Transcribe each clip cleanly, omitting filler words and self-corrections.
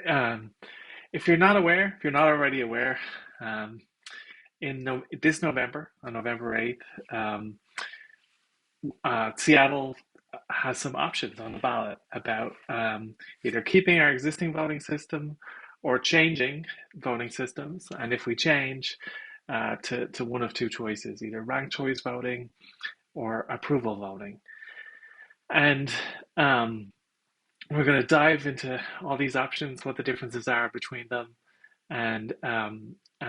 um, if you're not aware, if you're not already aware, um, this November, on November 8th, Seattle has some options on the ballot about either keeping our existing voting system or changing voting systems. And if we change to one of two choices, either ranked choice voting or approval voting. And we're going to dive into all these options, what the differences are between them, and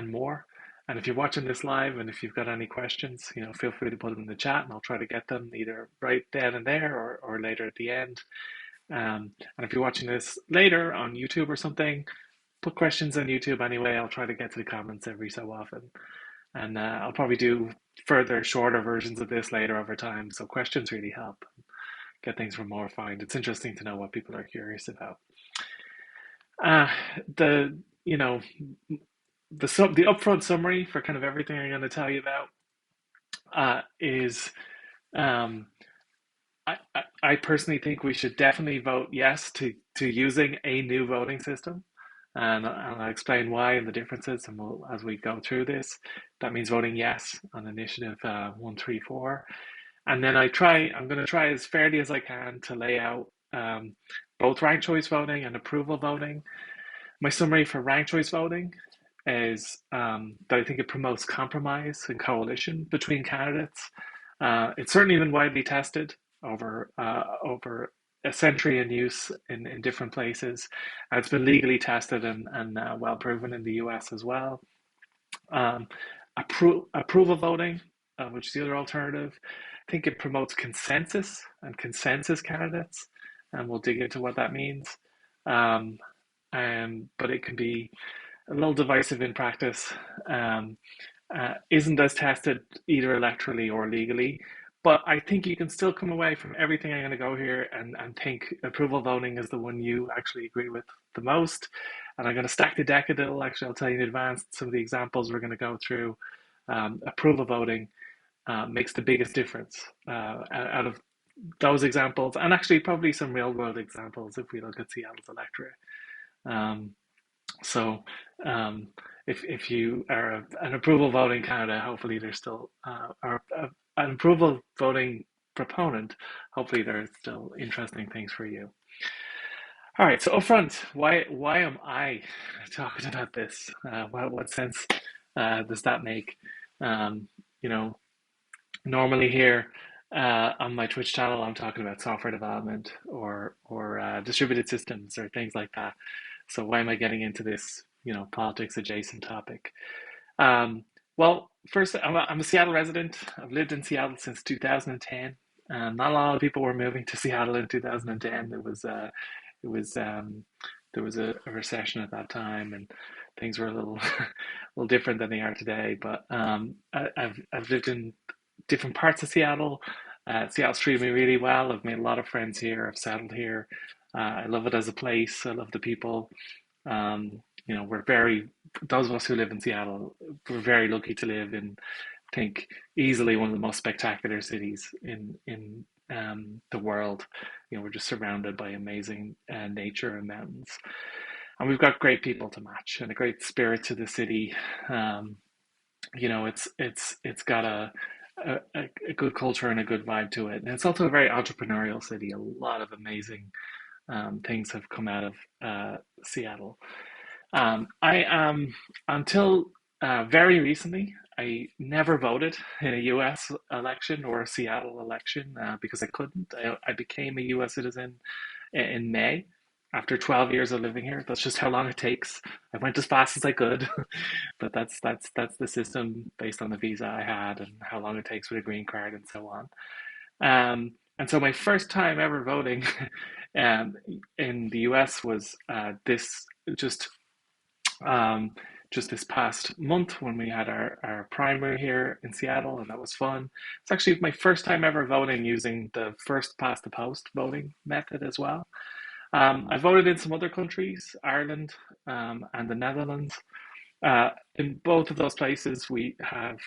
more. And if you're watching this live and if you've got any questions, feel free to put them in the chat and I'll try to get them either right then and there or later at the end. And if you're watching this later on YouTube or something, put questions on YouTube anyway. I'll try to get to the comments every so often. And I'll probably do further, shorter versions of this later over time. So questions really help get things more refined. It's interesting to know what people are curious about. Uh, the you know the upfront summary for kind of everything I'm going to tell you about is um, I personally think we should definitely vote yes to using a new voting system, and I'll explain why and the differences, and as we go through this, that means voting yes on initiative 134. And then I'm going to try as fairly as I can to lay out both ranked choice voting and approval voting. My summary for ranked choice voting is that I think it promotes compromise and coalition between candidates. It's certainly been widely tested over a century in use in different places. And it's been legally tested and well proven in the US as well. Um, approval voting, which is the other alternative, I think it promotes consensus and consensus candidates, and we'll dig into what that means. Um, but it can be a little divisive in practice. Isn't as tested either electorally or legally. But I think you can still come away from everything I'm going to go here and think approval voting is the one you actually agree with the most. And I'm going to stack the deck a little. Actually, I'll tell you in advance some of the examples we're going to go through. Approval voting makes the biggest difference out of those examples, and actually probably some real world examples if we look at Seattle's electorate. Um, so um, if you are an approval voting candidate, hopefully there's still or an approval voting proponent, hopefully there's still interesting things for you. All right, so up front, why am I talking about this? What sense does that make? Um, you know, normally here on my Twitch channel, I'm talking about software development or distributed systems or things like that. So why am I getting into this, politics adjacent topic? Um, well, first, I'm a Seattle resident. I've lived in Seattle since 2010. Not a lot of people were moving to Seattle in 2010. It was there was a recession at that time, and things were a little, a little different than they are today. But I've lived in different parts of Seattle. Seattle's treated me really well. I've made a lot of friends here. I've settled here. I love it as a place. I love the people. We're those of us who live in Seattle, we're very lucky to live in, I think, easily one of the most spectacular cities in the world. We're just surrounded by amazing nature and mountains, and we've got great people to match and a great spirit to the city. It's got a good culture and a good vibe to it, and it's also a very entrepreneurial city. A lot of amazing things have come out of Seattle. I until very recently, I never voted in a U.S. election or a Seattle election because I couldn't. I became a U.S. citizen in May after 12 years of living here. That's just how long it takes. I went as fast as I could, but that's the system based on the visa I had and how long it takes with a green card and so on. And so my first time ever voting um, in the US was this just just this past month when we had our primary here in Seattle, and that was fun. It's actually my first time ever voting using the first past the post voting method as well. I voted in some other countries, Ireland and the Netherlands. In both of those places, we have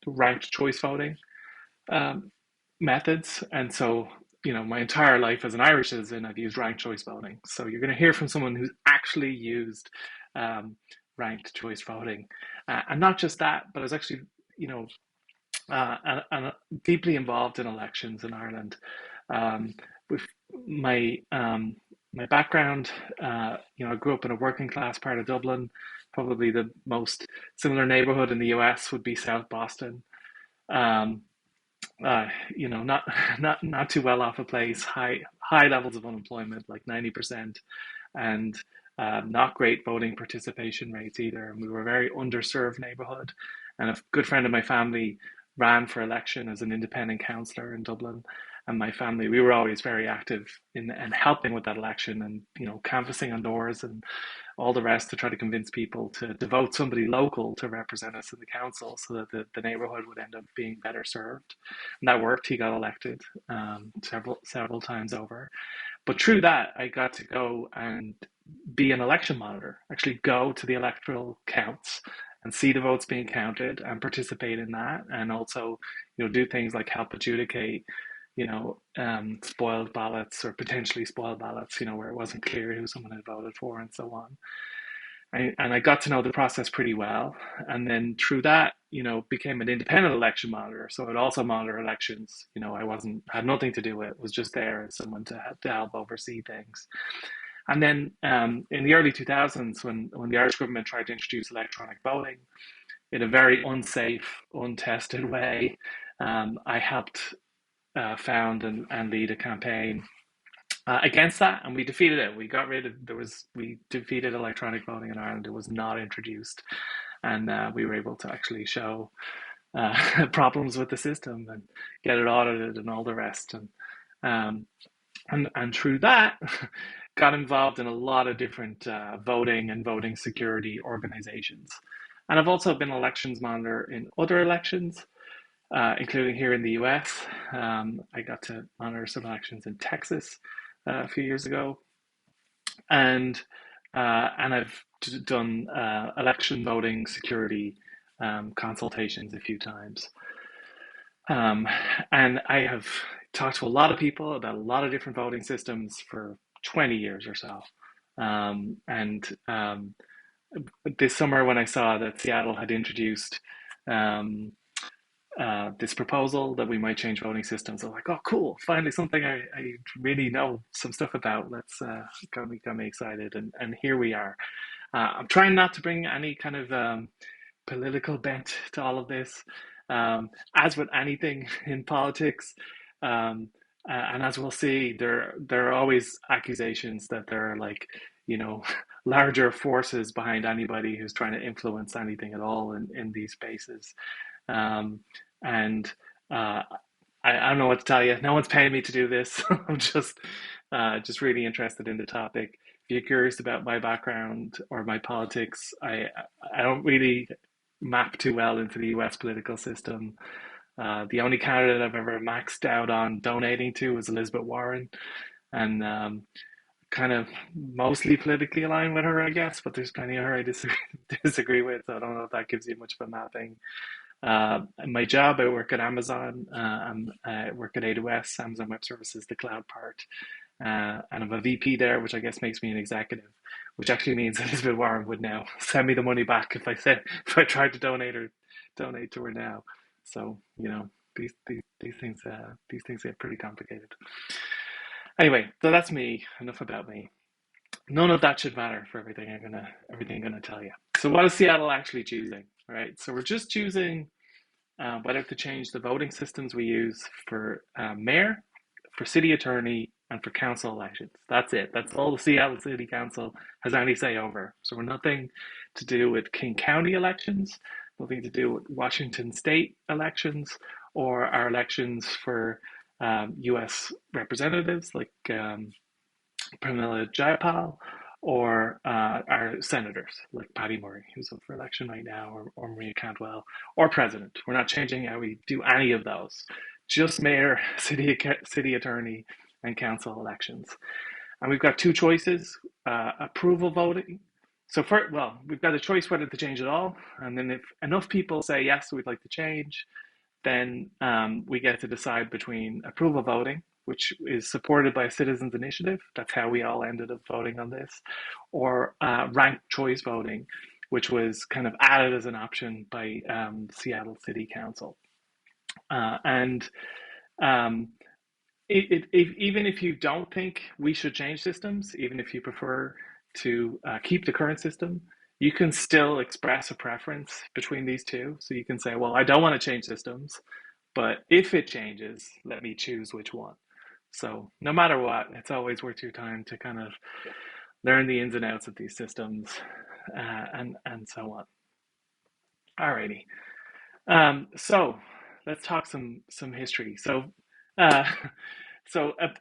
ranked choice voting um, methods. And so, my entire life as an Irish citizen, I've used ranked choice voting. So you're going to hear from someone who's actually used ranked choice voting. And not just that, but I was actually, you know, and deeply involved in elections in Ireland. With my my background, you know, I grew up in a working class part of Dublin. Probably the most similar neighborhood in the US would be South Boston. Um, you know, not too well off a place. High levels of unemployment, like 90%, and not great voting participation rates either. And we were a very underserved neighborhood. And a good friend of my family ran for election as an independent councillor in Dublin. And my family, we were always very active in helping with that election, and you know, canvassing on doors and all the rest to try to convince people to vote somebody local to represent us in the council, so that the neighborhood would end up being better served. And that worked. He got elected several times over. But through that, I got to go and be an election monitor, actually go to the electoral counts and see the votes being counted and participate in that, and also, you know, do things like help adjudicate, you know, spoiled ballots or potentially spoiled ballots, you know, where it wasn't clear who someone had voted for and so on. And I got to know the process pretty well. And then through that, you know, became an independent election monitor. So I'd also monitor elections. You know, I wasn't, had nothing to do with it, was just there as someone to help oversee things. And then in the early 2000s, when the Irish government tried to introduce electronic voting in a very unsafe, untested way, I helped found and lead a campaign against that, and we defeated it. We got rid of we defeated electronic voting in Ireland. It was not introduced, and we were able to actually show problems with the system and get it audited and all the rest. Um, and through that, got involved in a lot of different voting and voting security organizations. And I've also been elections monitor in other elections, including here in the US. I got to monitor some elections in Texas a few years ago, and I've done election voting security consultations a few times. Um, and I have talked to a lot of people about a lot of different voting systems for 20 years or so. And this summer, when I saw that Seattle had introduced um, this proposal that we might change voting systems, I was like, oh, cool! Finally, something I really know some stuff about. Let's got me excited, and here we are. I'm trying not to bring any kind of political bent to all of this. As with anything in politics, um, and as we'll see, there are always accusations that there are, like, you know, larger forces behind anybody who's trying to influence anything at all in these spaces. Um, and I don't know what to tell you. No one's paying me to do this. I'm just really interested in the topic. If you're curious about my background or my politics, I don't really map too well into the US political system. The only candidate I've ever maxed out on donating to was Elizabeth Warren, and kind of mostly politically aligned with her, I guess. But there's plenty of her I disagree with. So I don't know if that gives you much of a mapping. My job, I work at Amazon. I work at AWS, Amazon Web Services, the cloud part. And I'm a VP there, which I guess makes me an executive, which actually means Elizabeth Warren would now send me the money back if I tried to donate to her now. So, you know, these things get pretty complicated. Anyway, so that's me. Enough about me. None of that should matter for everything I'm gonna tell you. So what is Seattle actually choosing? All right, so we're just choosing whether to change the voting systems we use for mayor, for city attorney, and for council elections. That's it. That's all the Seattle City Council has any say over. So we're nothing to do with King County elections, nothing to do with Washington State elections, or our elections for U.S. representatives like Pramila Jayapal, or our senators like Patty Murray, who's up for election right now, or Maria Cantwell, or president. We're not changing how we do any of those. Just mayor, city attorney, and council elections. And we've got two choices: approval voting. So we've got a choice whether to change it all, and then if enough people say yes, we'd like to change, then we get to decide between approval voting, which is supported by a citizens initiative. That's how we all ended up voting on this, or ranked choice voting, which was kind of added as an option by Seattle City Council. And um, even if you don't think we should change systems, even if you prefer to keep the current system, you can still express a preference between these two. So you can say, well, I don't want to change systems, but if it changes, let me choose which one. So no matter what, it's always worth your time to kind of learn the ins and outs of these systems and so on. Alrighty. So let's talk some history. Uh,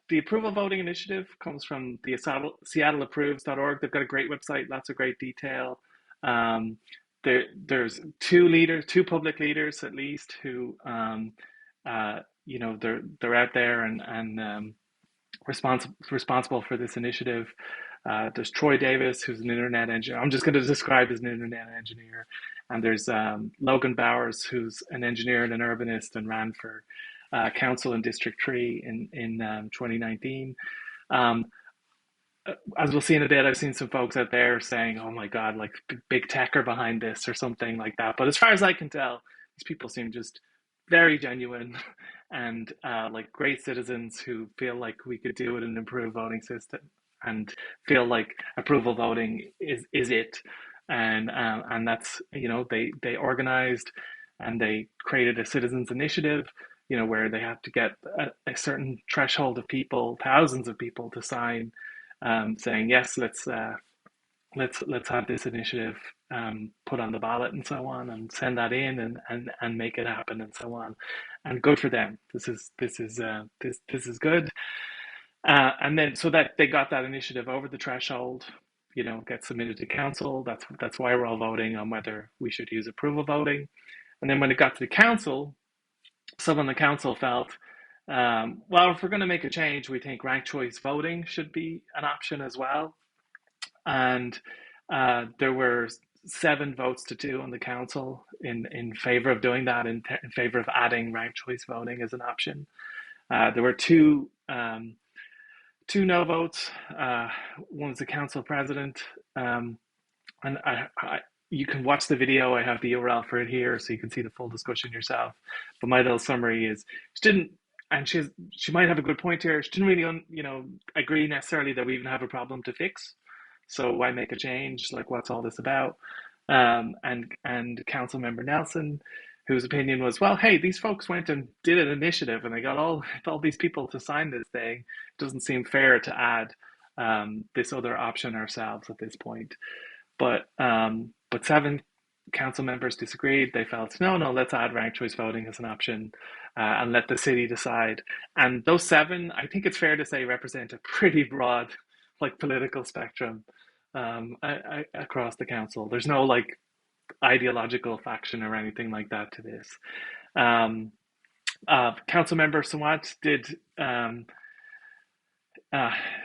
the approval voting initiative comes from the SeattleApproves.org. They've got a great website, lots of great detail. Um, there's two public leaders at least, who they're out there and responsible for this initiative. There's Troy Davis, who's an internet engineer. I'm just going to describe as an internet engineer. And there's Logan Bowers, who's an engineer and an urbanist and ran for council in District 3 in 2019. Um, as we'll see in a bit, I've seen some folks out there saying, "Oh my God, like big tech are behind this" or something like that. But as far as I can tell, these people seem just very genuine and like great citizens who feel like we could do it and improve voting system, and feel like approval voting is it. And that's, they organized and they created a citizens initiative, where they have to get a certain threshold of people, thousands of people, to sign, saying yes, let's have this initiative put on the ballot and so on, and send that in and make it happen and so on. And good for them. This is good. And then so that they got that initiative over the threshold, gets submitted to council. That's why we're all voting on whether we should use approval voting. And then when it got to the council, some on the council felt, well, if we're going to make a change, we think ranked choice voting should be an option as well. And there were 7 votes to 2 on the council in favor of doing that, in favor of adding ranked choice voting as an option. There were two no votes. One was the council president, and you can watch the video. I have the URL for it here, so you can see the full discussion yourself. But my little summary is, she didn't, and she might have a good point here. She didn't really, agree necessarily that we even have a problem to fix. So why make a change? Like, what's all this about? And Council Member Nelson, whose opinion was, well, hey, these folks went and did an initiative, and they got all these people to sign this thing. It doesn't seem fair to add this other option ourselves at this point. But 7 council members disagreed. They felt, no, let's add ranked choice voting as an option, and let the city decide. And those 7, I think it's fair to say, represent a pretty broad, like, political spectrum across the council. There's no like ideological faction or anything like that to this. Council member Sawant did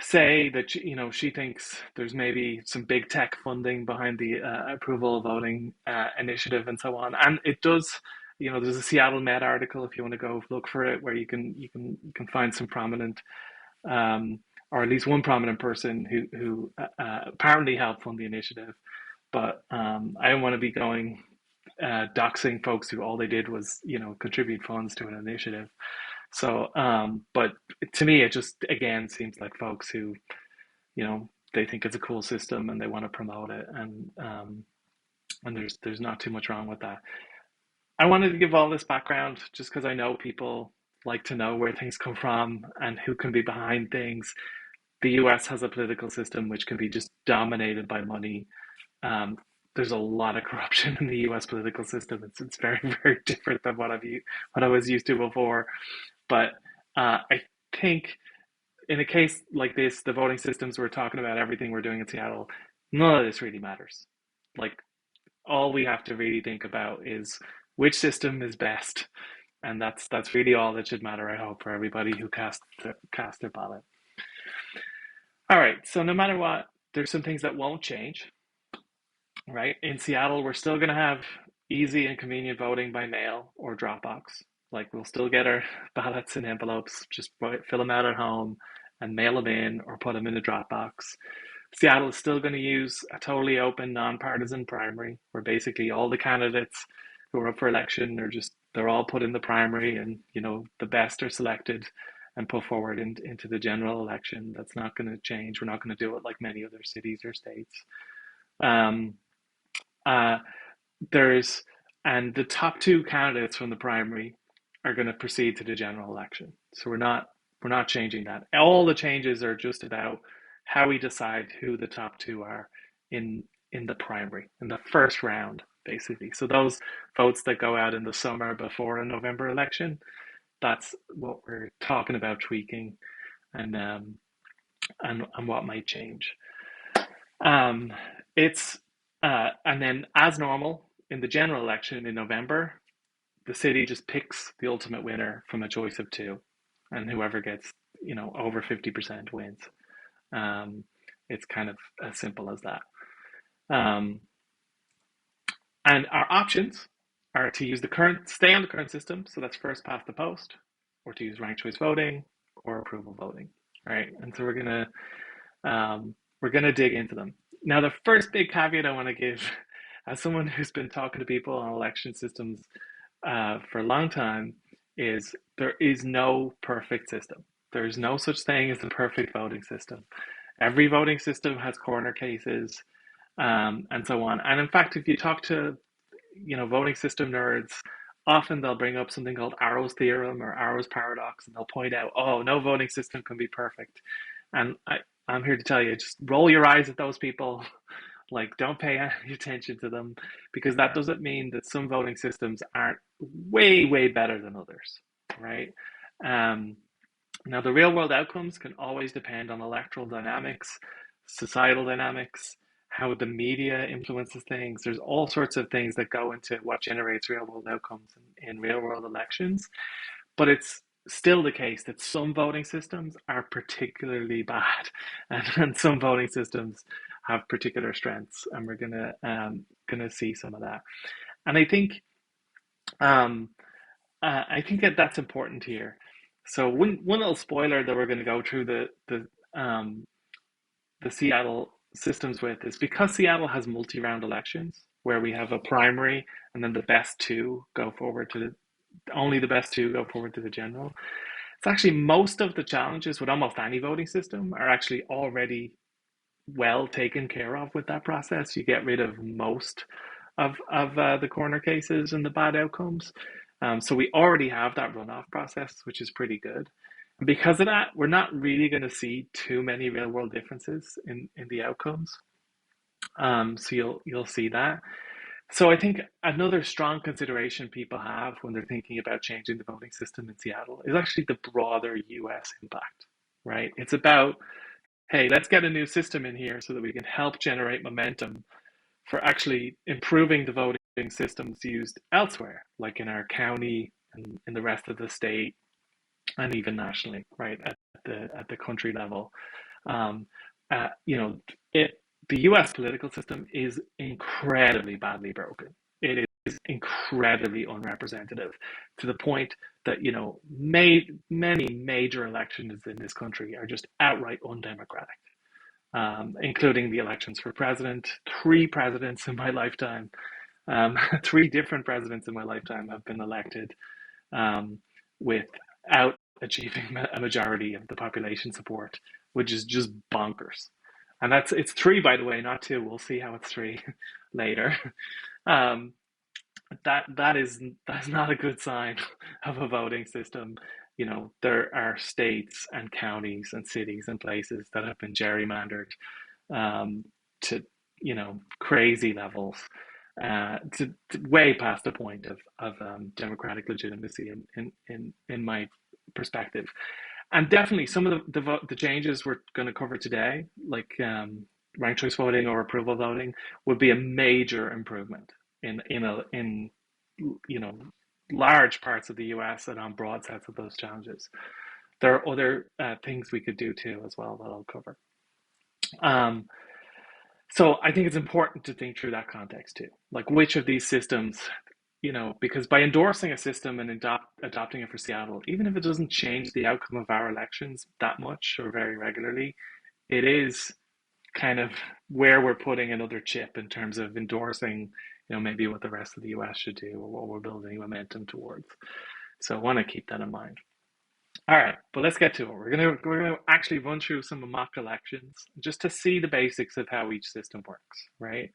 say that she thinks there's maybe some big tech funding behind the approval voting initiative and so on, and it does. There's a Seattle Met article, if you want to go look for it, where you can find some prominent, or at least one prominent person who apparently helped fund the initiative. But I don't want to be going doxing folks who all they did was contribute funds to an initiative. So, but to me, it just again seems like folks who, they think it's a cool system and they want to promote it, and there's not too much wrong with that. I wanted to give all this background just because I know people like to know where things come from and who can be behind things. The US has a political system which can be just dominated by money. Um, there's a lot of corruption in the US political system. It's very, very different than what I was used to before. But I think in a case like this, the voting systems we're talking about, everything we're doing in Seattle, none of this really matters. Like, all we have to really think about is which system is best, and that's really all that should matter, I hope, for everybody who cast their ballot. All right, so no matter what, there's some things that won't change, right? In Seattle, we're still going to have easy and convenient voting by mail or drop box. Like we'll still get our ballots in envelopes, just fill them out at home and mail them in or put them in a drop box. Seattle is still going to use a totally open, nonpartisan primary, where basically all the candidates who are up for election are just they're all put in the primary, and the best are selected and put forward into the general election. That's not going to change. We're not going to do it like many other cities or states. Um, uh, there's and the top two candidates from the primary are going to proceed to the general election. So we're not changing that. All the changes are just about how we decide who the top two are in in the primary, in the first round, basically. So those votes that go out in the summer before a November election, that's what we're talking about tweaking, and what might change. Um, it's and then as normal in the general election in November, the city just picks the ultimate winner from a choice of two, and whoever gets over 50% wins. Um, it's kind of as simple as that. Um, and our options are to use stay on the current system, so that's first past the post, or to use ranked choice voting or approval voting, right? And so we're gonna dig into them. Now, the first big caveat I want to give, as someone who's been talking to people on election systems for a long time, is there is no perfect system. There's no such thing as a perfect voting system. Every voting system has corner cases, and so on. And in fact, if you talk to voting system nerds, often they'll bring up something called Arrow's theorem or Arrow's paradox, and they'll point out, oh, no voting system can be perfect. And I'm here to tell you, just roll your eyes at those people. Like, don't pay any attention to them, because that doesn't mean that some voting systems aren't way, way better than others, right? Um, Now, the real world outcomes can always depend on electoral dynamics, societal dynamics, how the media influences things. There's all sorts of things that go into what generates real world outcomes in real world elections. But it's still the case that some voting systems are particularly bad, and some voting systems have particular strengths, and we're gonna see some of that. And um, I think that that's important here. So one little spoiler that we're going to go through the Seattle systems with is because Seattle has multi-round elections where we have a primary and then the best two go forward to only the best two go forward to the general. It's actually most of the challenges with almost any voting system are actually already well taken care of with that process. You get rid of most of the corner cases and the bad outcomes. So we already have that runoff process, which is pretty good. And because of that, we're not really going to see too many real world differences in the outcomes. So you'll see that. So I think another strong consideration people have when they're thinking about changing the voting system in Seattle is actually the broader US impact, right? It's about, hey, let's get a new system in here so that we can help generate momentum for actually improving the voting systems used elsewhere, like in our county and in the rest of the state, and even nationally, right at the country level. Um, you know, it the U.S. political system is incredibly badly broken. It is incredibly unrepresentative to the point that many major elections in this country are just outright undemocratic, including the elections for president. Three presidents in my lifetime, three different presidents in my lifetime have been elected without achieving a majority of the population support, which is just bonkers. And it's three, by the way, not two. We'll see how it's three later. Um, that's not a good sign of a voting system. There are states and counties and cities and places that have been gerrymandered um, to crazy levels, to way past the point of democratic legitimacy in my perspective. And definitely some of the changes we're going to cover today, like ranked choice voting or approval voting, would be a major improvement in you know large parts of the US and on broad sets of those challenges. There are other things we could do too as well that I'll cover. Um, so I think it's important to think through that context too. Like which of these systems, because by endorsing a system and adopting it for Seattle, even if it doesn't change the outcome of our elections that much or very regularly, it is kind of where we're putting another chip in terms of endorsing, maybe what the rest of the US should do or what we're building momentum towards. So I want to keep that in mind. All right, but let's get to it. We're gonna actually run through some mock elections just to see the basics of how each system works, right?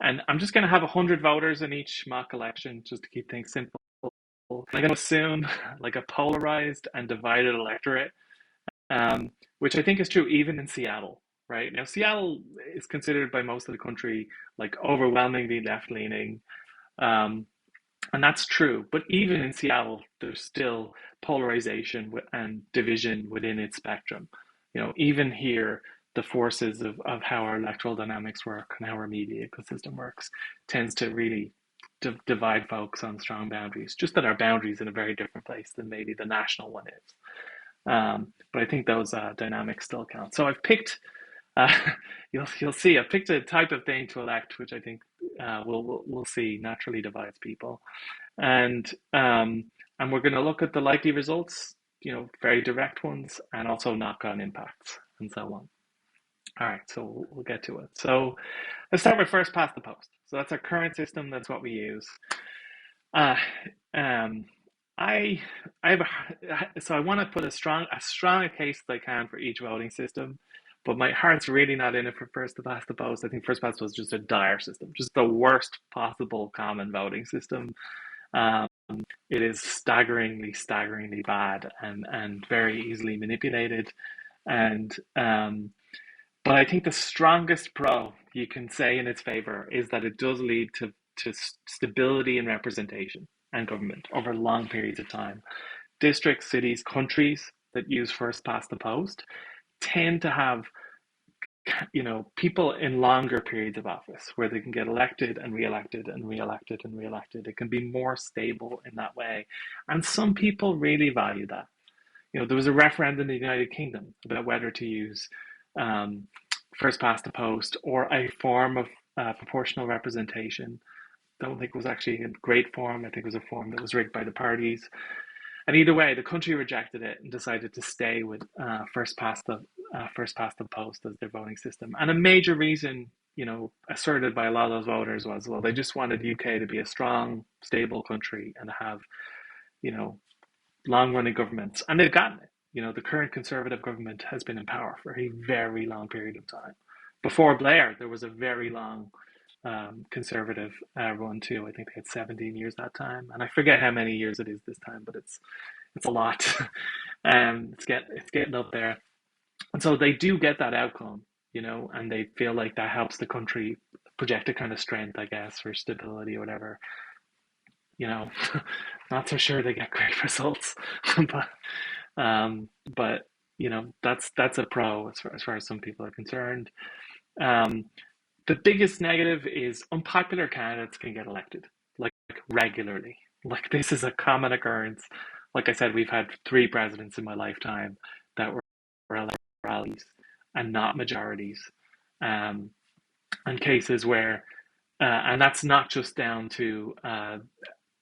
And I'm just gonna have 100 voters in each mock election just to keep things simple. I'm gonna assume like a polarized and divided electorate, which I think is true even in Seattle, right? Now, Seattle is considered by most of the country like overwhelmingly left leaning. Um, and that's true. But even in Seattle, there's still polarization and division within its spectrum. Even here, the forces of how our electoral dynamics work and how our media ecosystem works tends to really divide folks on strong boundaries. Just that our boundaries in a very different place than maybe the national one is. But I think those dynamics still count. So I've picked, uh, you'll see, I've picked a type of thing to elect, which I think we'll see naturally divides people, and we're going to look at the likely results, very direct ones, and also knock-on impacts, and so on. All right, so we'll get to it. So let's start with first past the post. So that's our current system. That's what we use. Uh, um, I I have so I want to put as strong a case as I can for each voting system, but my heart's really not in it for first past the post. I think first past was just a dire system, just the worst possible common voting system. Um, it is staggeringly bad and very easily manipulated. And but I think the strongest pro you can say in its favor is that it does lead to stability in representation and government over long periods of time. Districts, cities, countries that use first past the post tend to have people in longer periods of office where they can get elected and re-elected and re-elected and re-elected. It can be more stable in that way, and some people really value that. There was a referendum in the United Kingdom about whether to use um, first past the post or a form of proportional representation. I don't think it was actually a great form. I think it was a form that was rigged by the parties. And either way, the country rejected it and decided to stay with first past the post as their voting system. And a major reason, asserted by a lot of those voters was, well, they just wanted the UK to be a strong, stable country and to have, you know, long-running governments, and they've gotten it. The current Conservative government has been in power for a very long period of time. Before Blair, there was a very long Conservative run too. I think they had 17 years that time, and I forget how many years it is this time, but it's a lot. It's getting up there, and so they do get that outcome, and they feel like that helps the country project a kind of strength, I guess, or stability or whatever. You know, not so sure they get great results, but um, but that's a pro as far as some people are concerned. Um, the biggest negative is unpopular candidates can get elected like regularly. Like this is a common occurrence. Like I said, we've had three presidents in my lifetime that were elected rallies and not majorities, um, and cases where, and that's not just down to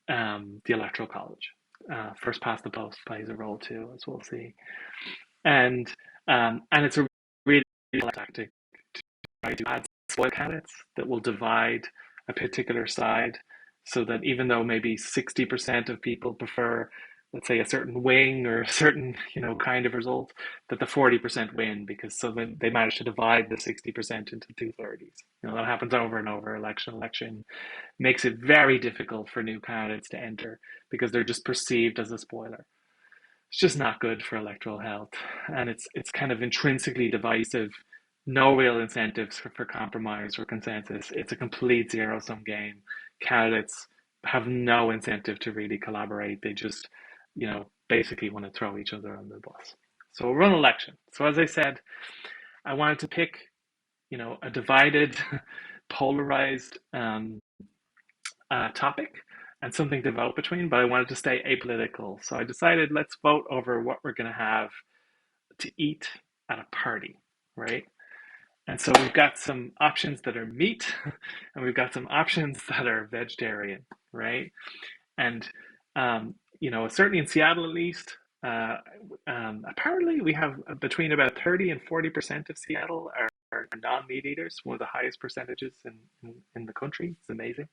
the electoral college. First past the post plays a role too, as we'll see, and it's a really tactic to try to add spoil candidates that will divide a particular side, so that even though maybe 60% of people prefer, let's say, a certain wing or a certain kind of result, that the 40% win because so then they manage to divide the 60% into two thirties. That happens over and over, election makes it very difficult for new candidates to enter because they're just perceived as a spoiler. It's just not good for electoral health, and it's kind of intrinsically divisive. No real incentives for compromise or consensus. It's a complete zero sum game. Candidates have no incentive to really collaborate. They just, basically want to throw each other under the bus. So we'll run election. So as I said, I wanted to pick, a divided, polarized topic and something to vote between, but I wanted to stay apolitical. So I decided let's vote over what we're going to have to eat at a party, right? And so we've got some options that are meat, and we've got some options that are vegetarian, right? And certainly in Seattle at least, uh, apparently we have between about 30 and 40% of Seattle are non-meat eaters, one of the highest percentages in the country. It's amazing.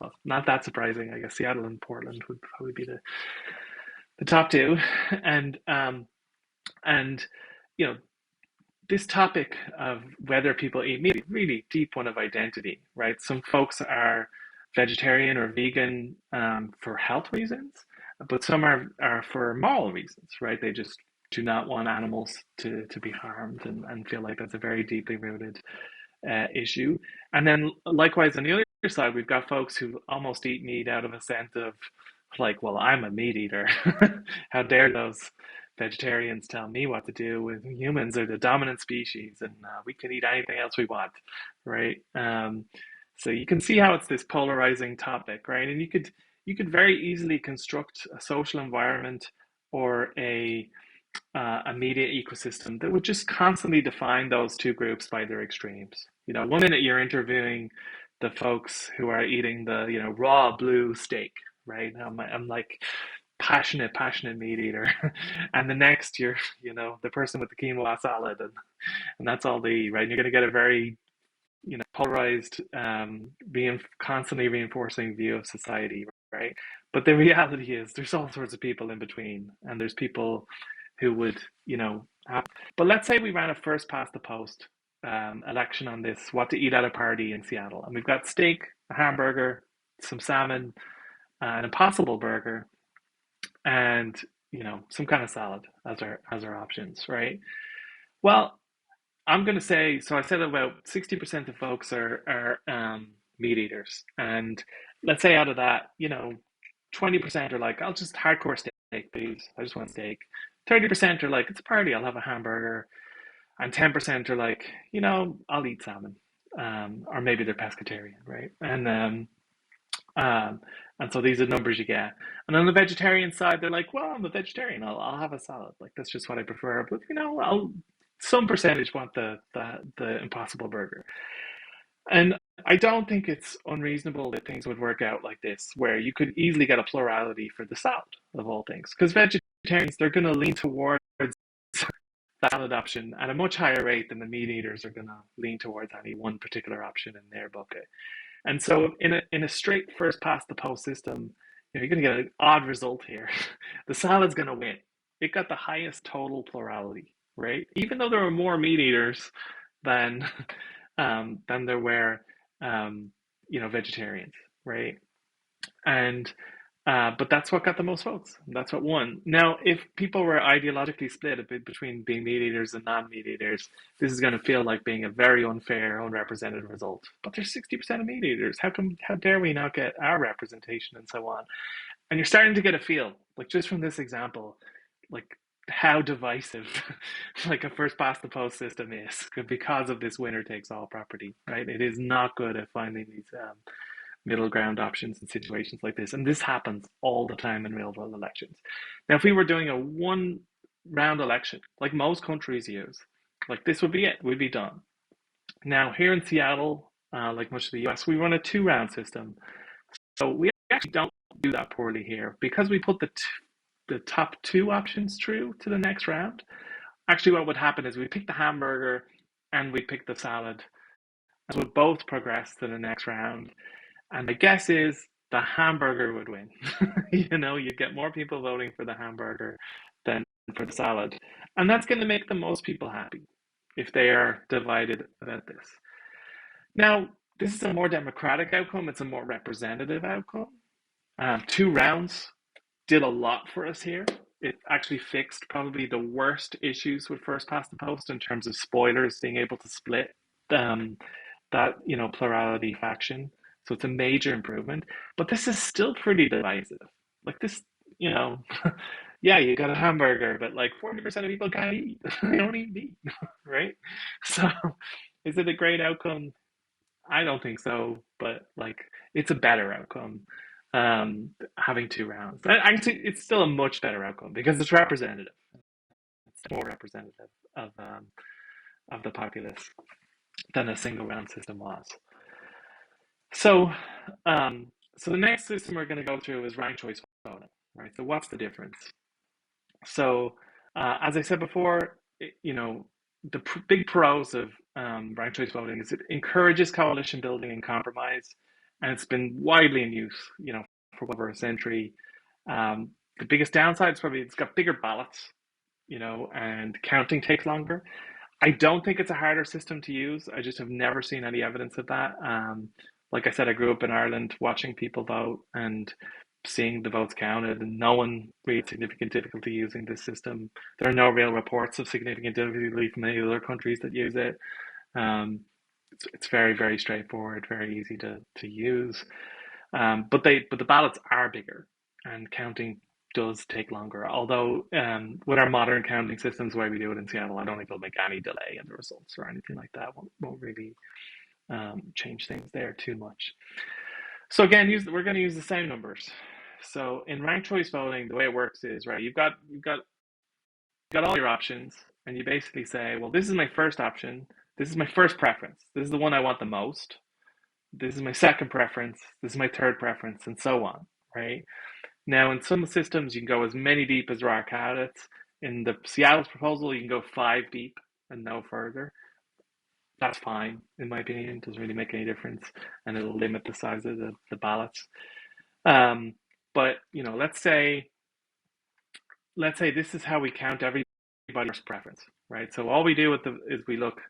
Well, not that surprising. I guess Seattle and Portland would probably be the top two. And and you know, this topic of whether people eat meat is a really deep one of identity, right? Some folks are vegetarian or vegan for health reasons, but some are for moral reasons, right? They just do not want animals to be harmed and feel like that's a very deeply rooted issue. And then likewise on the other side, we've got folks who almost eat meat out of a sense of like, well, I'm a meat eater. How dare those vegetarians tell me what to do with humans are the dominant species and we can eat anything else we want, right? So you can see how it's this polarizing topic, right? And you could very easily construct a social environment or a media ecosystem that would just constantly define those two groups by their extremes. One minute you're interviewing the folks who are eating the, raw blue steak, right? I'm like passionate meat eater, and the next you're, the person with the quinoa salad, and that's all they eat, right? And you're going to get a very, polarized, being constantly reinforcing view of society, right? But the reality is, there's all sorts of people in between, and there's people who would, have. But let's say we ran a first past the post election on this, what to eat at a party in Seattle, and we've got steak, a hamburger, some salmon, an impossible burger, and some kind of salad as our options, right? Well, I'm going to say, so I said about 60% of folks are meat eaters. And let's say out of that, 20% are like, I'll just hardcore steak, please. I just want steak. 30% are like, it's a party, I'll have a hamburger. And 10% are like, I'll eat salmon. Or maybe they're pescatarian, right? Um, and so these are numbers you get. And on the vegetarian side, they're like, well, I'm a vegetarian. I'll have a salad. Like that's just what I prefer. But I'll some percentage want the Impossible Burger. And I don't think it's unreasonable that things would work out like this, where you could easily get a plurality for the salad of all things. Because vegetarians, they're going to lean towards the salad option at a much higher rate than the meat eaters are going to lean towards any one particular option in their bucket. And so in a straight first past the post system, you're going to get an odd result here. The salad's going to win. It got the highest total plurality, right? Even though there were more meat eaters than than there were vegetarians, right? And but that's what got the most votes. That's what won. Now, if people were ideologically split a bit between being meat eaters and non-meat eaters, this is going to feel like being a very unfair, unrepresented result. But there's 60% of meat eaters. How dare we not get our representation and so on? And you're starting to get a feel, like just from this example, like how divisive like a first past the post system is because of this winner takes all property, right? It is not good at finding these middle ground options in situations like this. And this happens all the time in real world elections. Now, if we were doing a one round election, like most countries use, like this would be it, we'd be done. Now, here in Seattle, like much of the US, we run a two-round system. So we actually don't do that poorly here because we put the top two options through to the next round. Actually, what would happen is we pick the hamburger and we pick the salad, and would both progress to the next round. And my guess is the hamburger would win. You'd get more people voting for the hamburger than for the salad. And that's going to make the most people happy if they are divided about this. Now, this is a more democratic outcome, it's a more representative outcome. Two rounds did a lot for us here. It actually fixed probably the worst issues with first past the post in terms of spoilers being able to split um, that plurality faction. So it's a major improvement, but this is still pretty divisive. Like this, you know, yeah, you got a hamburger, but like 40% of people can't eat. They don't eat meat, right? So is it a great outcome? I don't think so, but like it's a better outcome having two rounds. Actually, it's still a much better outcome because it's representative. It's more representative of the populace. than a single round system was. So, um, so the next system we're going to go through is ranked choice voting, right? So what's the difference? So, as I said before, the big pros of ranked choice voting is it encourages coalition building and compromise, and it's been widely in use, for over a century. The biggest downside is probably it's got bigger ballots, and counting takes longer. I don't think it's a harder system to use. I just have never seen any evidence of that. Like I said, I grew up in Ireland watching people vote and seeing the votes counted, and no one really had significant difficulty using this system. There are no real reports of significant difficulty from any other countries that use it. Um, it's very, very straightforward, very easy to use. But the ballots are bigger, and counting does take longer. Although with our modern counting systems, the way we do it in Seattle, I don't think it'll make any delay in the results or anything like that. Won't really change things there too much. So again, we're going to use the same numbers. So in ranked choice voting, the way it works is right. You've got all your options, and you basically say, well, this is my first option. This is my first preference. This is the one I want the most. This is my second preference. This is my third preference, and so on. Right. Now, in some systems, you can go as many deep as there are candidates. In the Seattle's proposal, you can go 5 deep and no further. That's fine, in my opinion. It doesn't really make any difference, and it'll limit the size of the ballots. Um, but let's say this is how we count everybody's preference, right? So all we do is we look,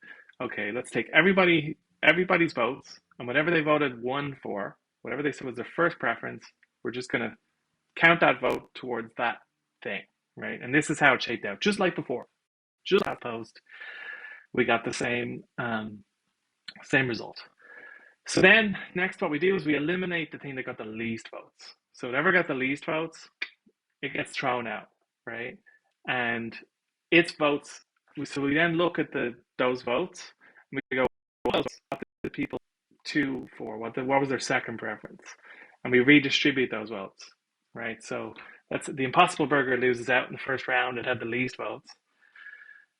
okay, let's take everybody's votes, and whatever they voted one for, whatever they said was their first preference, we're just going to count that vote towards that thing, right? And this is how it shaped out, just like before, just that post, we got the same result. So then next, what we do is we eliminate the thing that got the least votes. So whatever got the least votes, it gets thrown out, right? And its votes. So we then look at those votes, and we go, what the people two for? What was their second preference? And we redistribute those votes, right? So that's the Impossible Burger loses out in the first round. It had the least votes,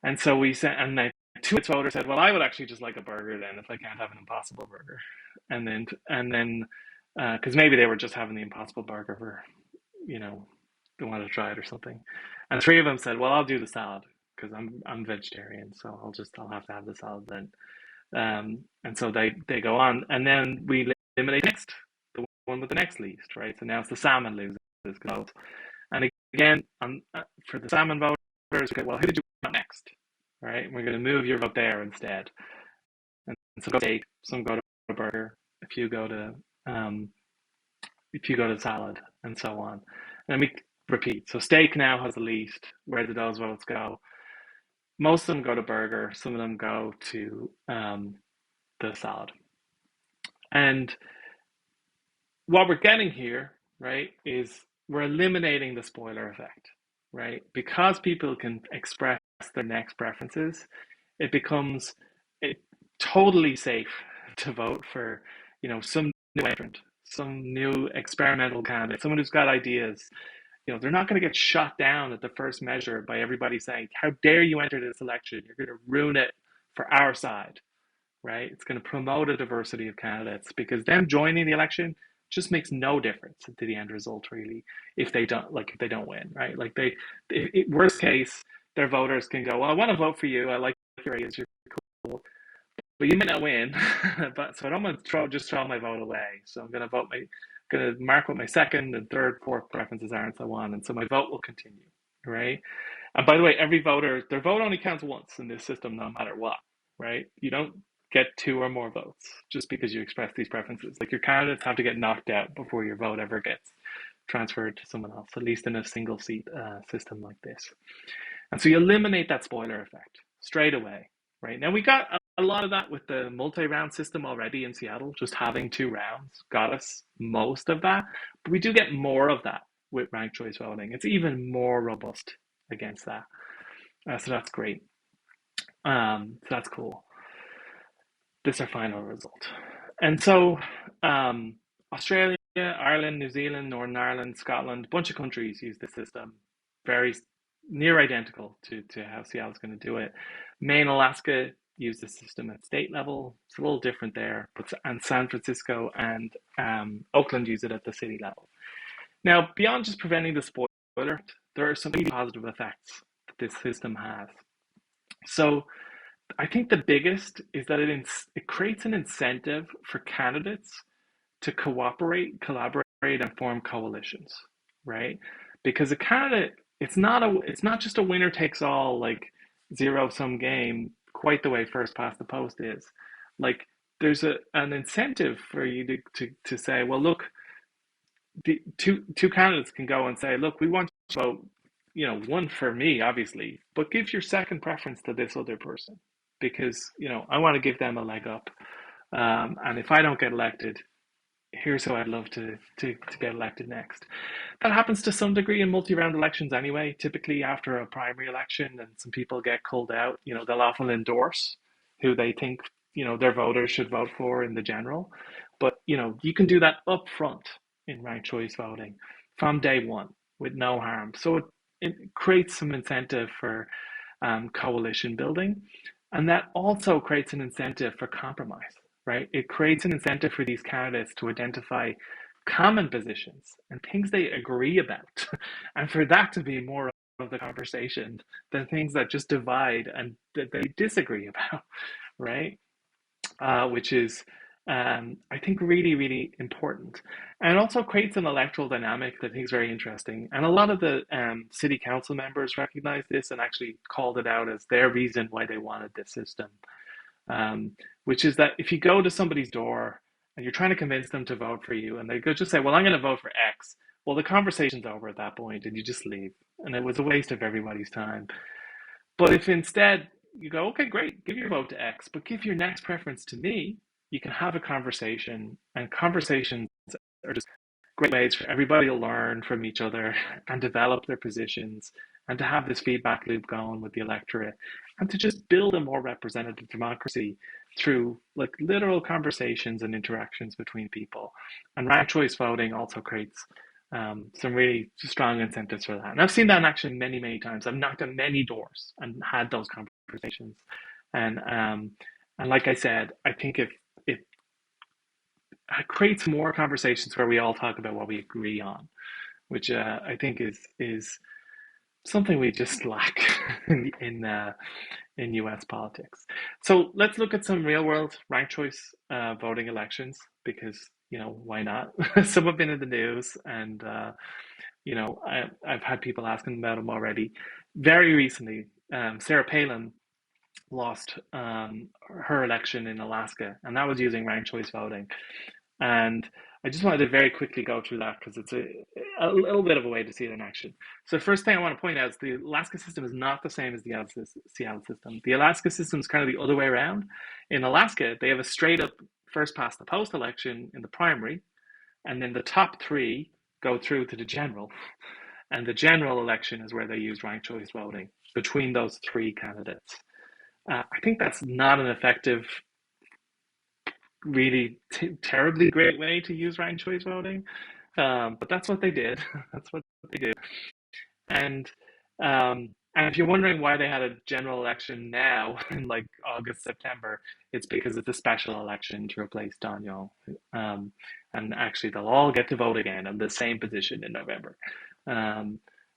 and so we said, and then two of its voters said, well, I would actually just like a burger then if I can't have an Impossible Burger, and then because maybe they were just having the Impossible Burger for they wanted to try it or something, and three of them said, well, I'll do the salad because I'm vegetarian, so I'll have to have the salad then. And so they go on, and then we eliminate next the one with the next least, right? So now it's the salmon loses goals, and again for the salmon voters, okay, well, who did you want next, right? We're going to move your vote there instead, and some go to steak, some go to burger, if you go to salad, and so on, and we repeat. So steak now has the least. Where did those votes go? Most of them go to burger. Some of them go to the salad. And what we're getting here, right, is we're eliminating the spoiler effect, right? Because people can express their next preferences, it becomes totally safe to vote for, some new entrant, some new experimental candidate, someone who's got ideas. They're not going to get shot down at the first measure by everybody saying, how dare you enter this election? You're going to ruin it for our side, right? It's going to promote a diversity of candidates because them joining the election just makes no difference to the end result, really, if they don't win, right? Like worst case, their voters can go, well, I want to vote for you. I like your ideas. You're cool, but you may not win. But so I don't want to just throw my vote away. So I'm going to mark what my second and third, fourth preferences are, and so on. And so my vote will continue, right? And by the way, their vote only counts once in this system, no matter what, right? You don't get two or more votes just because you express these preferences. Like your candidates have to get knocked out before your vote ever gets transferred to someone else, at least in a single seat system like this. And so you eliminate that spoiler effect straight away, right? Now we got a lot of that with the multi-round system already in Seattle. Just having 2 rounds got us most of that, but we do get more of that with ranked choice voting. It's even more robust against that. So that's great. So that's cool. This is our final result. And so Australia, Ireland, New Zealand, Northern Ireland, Scotland, a bunch of countries use this system. Very near identical to how Seattle's going to do it. Maine, Alaska use the system at state level. It's a little different there, but and San Francisco and Oakland use it at the city level. Now, beyond just preventing the spoiler, there are some really positive effects that this system has. So, I think the biggest is that it creates an incentive for candidates to cooperate, collaborate, and form coalitions, right? Because a candidate, it's not just a winner takes all like zero sum game, quite the way first past the post is. Like there's an incentive for you to say, well, look, the two candidates can go and say, look, we want to vote, one for me, obviously, but give your second preference to this other person because I want to give them a leg up. And if I don't get elected, here's who I'd love to get elected next. That happens to some degree in multi-round elections anyway. Typically, after a primary election and some people get culled out, they'll often endorse who they think their voters should vote for in the general. But you can do that up front in ranked choice voting from day one with no harm. So it creates some incentive for coalition building, and that also creates an incentive for compromise, right? It creates an incentive for these candidates to identify common positions and things they agree about, and for that to be more of the conversation than things that just divide and that they disagree about, right? Which is, I think, really, really important. And it also creates an electoral dynamic that I think is very interesting. And a lot of the city council members recognize this and actually called it out as their reason why they wanted this system, which is that if you go to somebody's door and you're trying to convince them to vote for you, and they go just say, well, I'm going to vote for X. Well, the conversation's over at that point and you just leave. And it was a waste of everybody's time. But if instead you go, okay, great, give your vote to X, but give your next preference to me, you can have a conversation, and conversations are just great ways for everybody to learn from each other and develop their positions and to have this feedback loop going with the electorate and to just build a more representative democracy through like literal conversations and interactions between people. And ranked choice voting also creates some really strong incentives for that. And I've seen that in action many, many times. I've knocked on many doors and had those conversations. And like I said, I think if it creates more conversations where we all talk about what we agree on, which I think is something we just lack in US politics. So let's look at some real world ranked choice voting elections because why not? Some have been in the news, and I've had people asking about them already. Very recently, Sarah Palin lost her election in Alaska, and that was using ranked choice voting. And I just wanted to very quickly go through that because it's a little bit of a way to see it in action. So the first thing I want to point out is the Alaska system is not the same as the Seattle system. The Alaska system is kind of the other way around. In Alaska, they have a straight up first past the post election in the primary, and then the top three go through to the general. And the general election is where they use ranked choice voting between those three candidates. I think that's not an effective, really terribly great way to use ranked choice voting, but that's what they did. That's what they do. And and if you're wondering why they had a general election now in like August, September, it's because it's a special election to replace Don Young. And actually, they'll all get to vote again on the same position in November,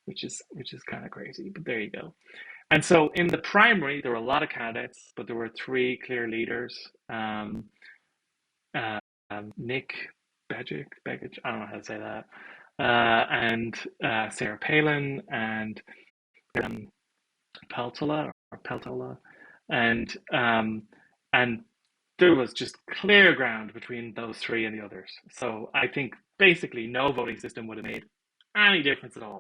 which is kind of crazy. But there you go. And so in the primary, there were a lot of candidates, but there were three clear leaders. Nick Begich, I don't know how to say that, and Sarah Palin and Peltola, and there was just clear ground between those three and the others. So I think basically no voting system would have made any difference at all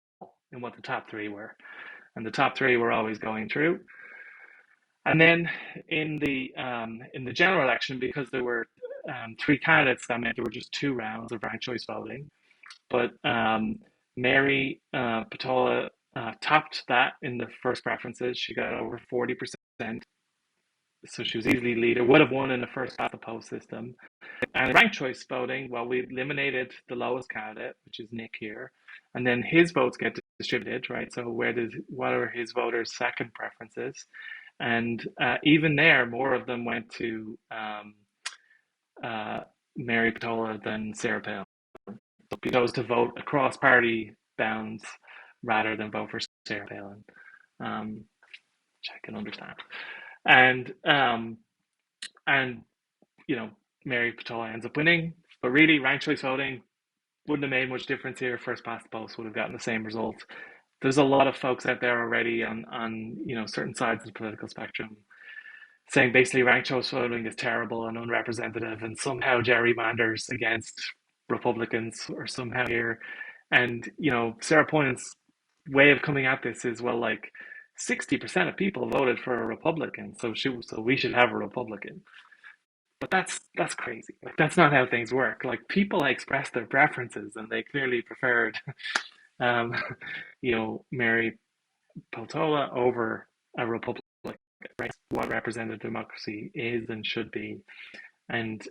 in what the top three were, and the top three were always going through. And then in the general election, because there were three candidates, that meant there were just two rounds of ranked choice voting. But Mary Patola topped that in the first preferences. She got over 40%. So she was easily leader, would have won in the first past the post system. And ranked choice voting, well, we eliminated the lowest candidate, which is Nick here. And then his votes get distributed, right? So what are his voters' second preferences? And even there, more of them went to uh, Mary Patola than Sarah Palin. So he chose to vote across party bounds rather than vote for Sarah Palin, which I can understand. And and you know, Mary Patola ends up winning, but really, ranked choice voting wouldn't have made much difference here. First past the post would have gotten the same result. There's a lot of folks out there already on certain sides of the political spectrum saying basically ranked choice voting is terrible and unrepresentative and somehow gerrymanders against Republicans or somehow here. And Sarah Point's way of coming at this is, well, like 60% of people voted for a Republican, so we should have a Republican. But that's crazy. Like that's not how things work. Like people express their preferences, and they clearly preferred, um, Mary Peltola over a Republican. Right? What representative democracy is and should be, and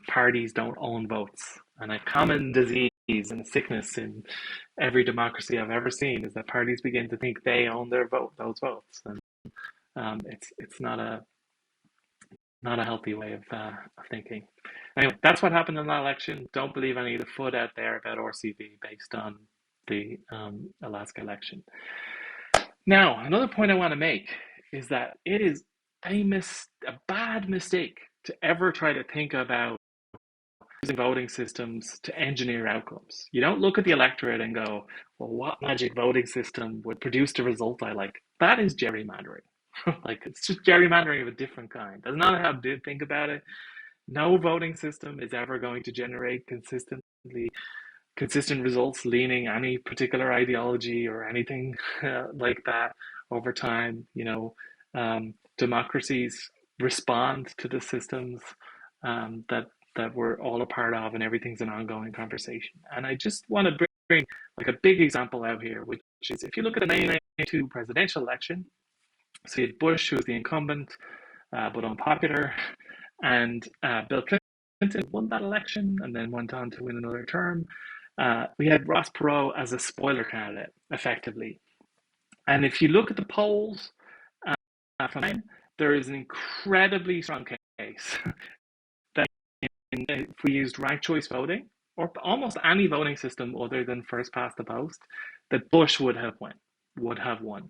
parties don't own votes. And a common disease and sickness in every democracy I've ever seen is that parties begin to think they own those votes, and it's not a healthy way of thinking. Anyway, that's what happened in that election. Don't believe any of the FUD out there about RCV based on the Alaska election. Now, another point I want to make is that it is a bad mistake to ever try to think about using voting systems to engineer outcomes. You don't look at the electorate and go, well, what magic voting system would produce the result I like? That is gerrymandering. Like, it's just gerrymandering of a different kind. That's not how I think about it. No voting system is ever going to generate consistent results leaning any particular ideology or anything like that over time. Democracies respond to the systems that we're all a part of, and everything's an ongoing conversation. And I just want to bring like a big example out here, which is if you look at the 1992 presidential election, so you had Bush, who was the incumbent, but unpopular, and Bill Clinton won that election and then went on to win another term. We had Ross Perot as a spoiler candidate, effectively. And if you look at the polls from time, there is an incredibly strong case that if we used ranked choice voting or almost any voting system other than first past the post, that Bush would have won.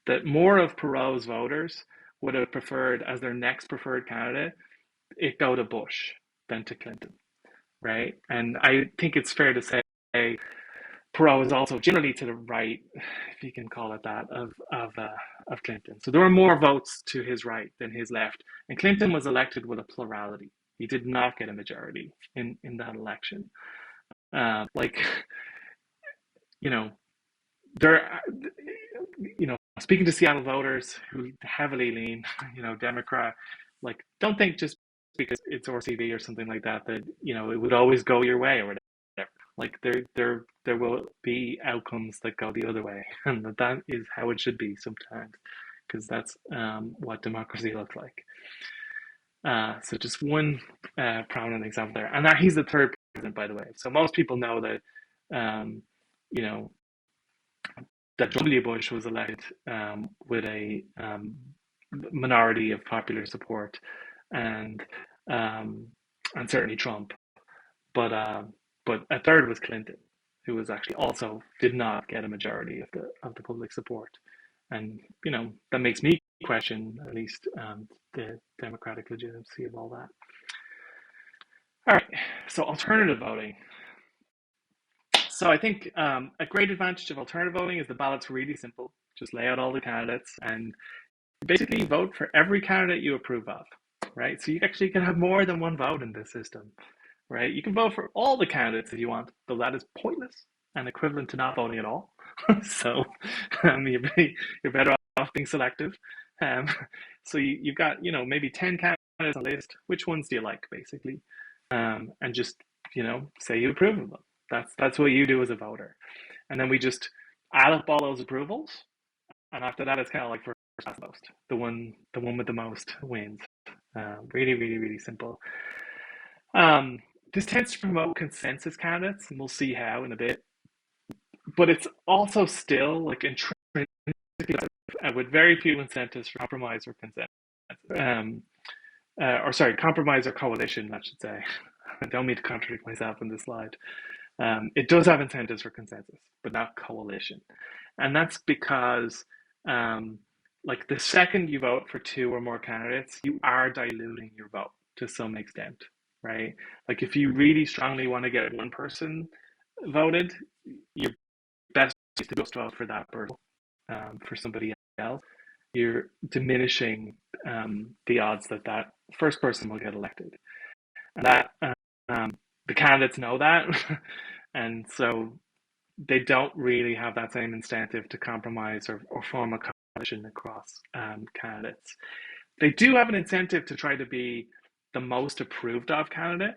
That more of Perot's voters would have preferred as their next preferred candidate it go to Bush than to Clinton, right? And I think it's fair to say Perot is also generally to the right, if you can call it that, of Clinton. So there were more votes to his right than his left, and Clinton was elected with a plurality. He did not get a majority in that election. Like, there, speaking to Seattle voters who heavily lean, Democrat, like, don't think just because it's RCV or something like that it would always go your way or whatever. Like there will be outcomes that go the other way, and that is how it should be sometimes, because that's what democracy looks like. So just one prominent example there, and that he's the third president, by the way. So most people know that you know that W. Bush was elected with a minority of popular support, and certainly Trump, but a third was Clinton, who was actually also did not get a majority of the public support, and that makes me question at least the democratic legitimacy of all that. All right, so alternative voting. So I think a great advantage of alternative voting is the ballot's really simple. Just lay out all the candidates and basically vote for every candidate you approve of, right? So you actually can have more than one vote in this system, right? You can vote for all the candidates if you want, though that is pointless and equivalent to not voting at all. So you're better off being selective. Um, so you've got, maybe 10 candidates on the list. Which ones do you like, basically? And just, say you approve of them. That's what you do as a voter. And then we just add up all those approvals. And after that, it's kind of like first past the post. The one with the most wins. Really, really, really simple. This tends to promote consensus candidates, and we'll see how in a bit. But it's also still like intrinsically with very few incentives for compromise or consent. Um, or sorry, compromise or coalition, I should say. I don't mean to contradict myself in this slide. It does have incentives for consensus, but not coalition. And that's because, um, like, the second you vote for two or more candidates, you are diluting your vote to some extent, right? Like, if you really strongly want to get one person voted, your best is to just vote for that person, for somebody else. You're diminishing the odds that that first person will get elected. And that the candidates know that, and so they don't really have that same incentive to compromise or form a coalition across candidates. They do have an incentive to try to be the most approved of candidate,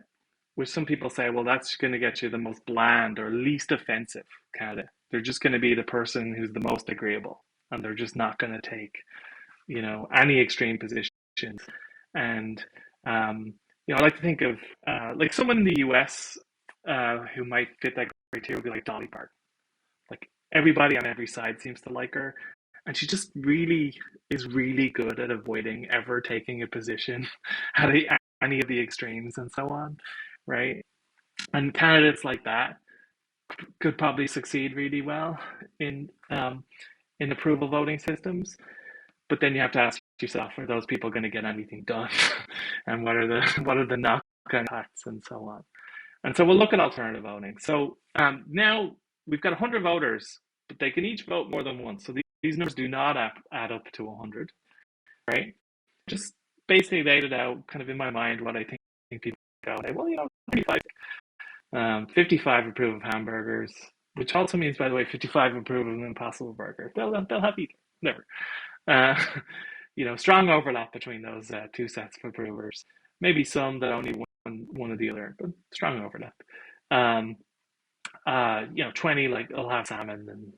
which some people say, well, that's going to get you the most bland or least offensive candidate. They're just going to be the person who's the most agreeable, and they're just not going to take, any extreme positions. And I like to think of like someone in the US who might fit that criteria would be like Dolly Parton. Like everybody on every side seems to like her, and she just really is really good at avoiding ever taking a position at any of the extremes and so on, right? And candidates like that could probably succeed really well in approval voting systems. But then you have to ask yourself, are those people going to get anything done? And what are the knock-on impacts and so on? And so we'll look at alternative voting. So now we've got 100 voters, but they can each vote more than once. So these numbers do not add up to 100, right? Just basically laid it out kind of in my mind what I think people go, well, 55 approve of hamburgers, which also means, by the way, 55 approve of an Impossible Burger. They'll have either, never. Uh, strong overlap between those two sets of approvers. Maybe some that only one or the other, but strong overlap. 20 like will have salmon, and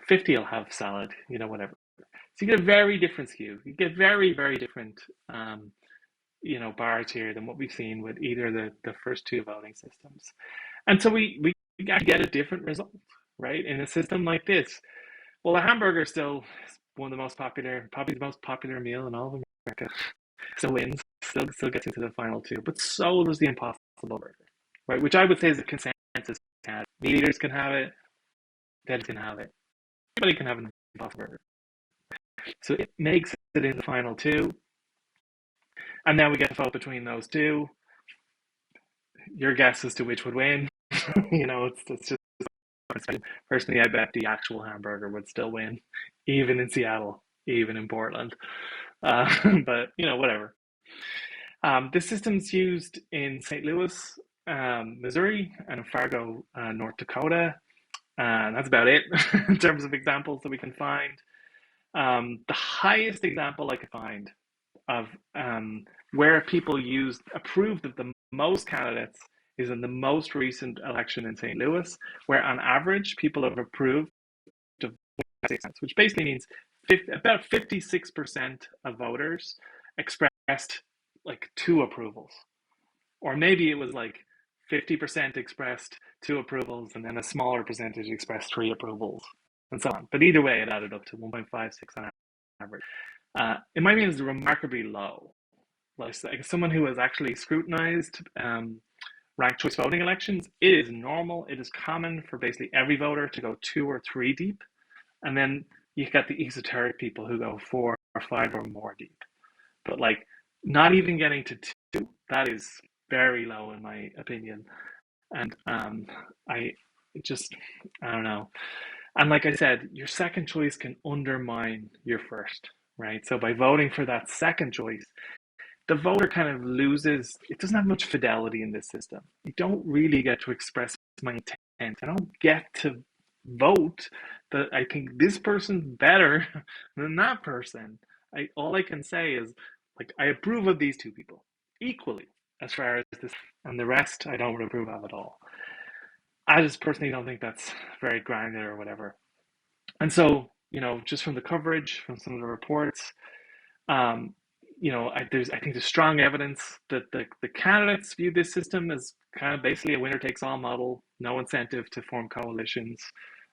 50 will have salad, whatever. So you get a very different skew. You get very, very different bars here than what we've seen with either the first two voting systems. And so we get a different result, right? In a system like this. Well, a hamburger is still one of the most popular, probably the most popular meal in all of America. Still wins, still gets into the final two. But so does the Impossible Burger, right? Which I would say is a consensus. Leaders can have it, vegans can have it, anybody can have an Impossible Burger. So it makes it in the final two. And now we get to vote between those two. Your guess as to which would win. It's just personally, I bet the actual hamburger would still win, even in Seattle, even in Portland. But whatever. This system's used in St. Louis, Missouri, and in Fargo, North Dakota. And that's about it in terms of examples that we can find. The highest example I could find of where people approved of the most candidates is in the most recent election in St. Louis, where on average people have approved of 6 which basically means about 56% of voters expressed like two approvals, or maybe it was like 50% expressed two approvals, and then a smaller percentage expressed three approvals, and so on. But either way, it added up to 1.56 on average. In my opinion, is remarkably low. Like someone who has actually scrutinized ranked choice voting elections, it is normal. It is common for basically every voter to go 2 or 3 deep, and then you get the esoteric people who go 4 or 5 or more deep. But like not even getting to 2, that is very low in my opinion. And I don't know. And like I said, your second choice can undermine your first, right? So by voting for that second choice, the voter kind of loses, it doesn't have much fidelity in this system. You don't really get to express my intent. I don't get to vote that I think this person's better than that person. All I can say is, like, I approve of these two people equally as far as this, and the rest I don't approve of at all. I just personally don't think that's very granular or whatever. And so, just from the coverage, from some of the reports, um, I think there's strong evidence that the candidates view this system as kind of basically a winner takes all model, no incentive to form coalitions.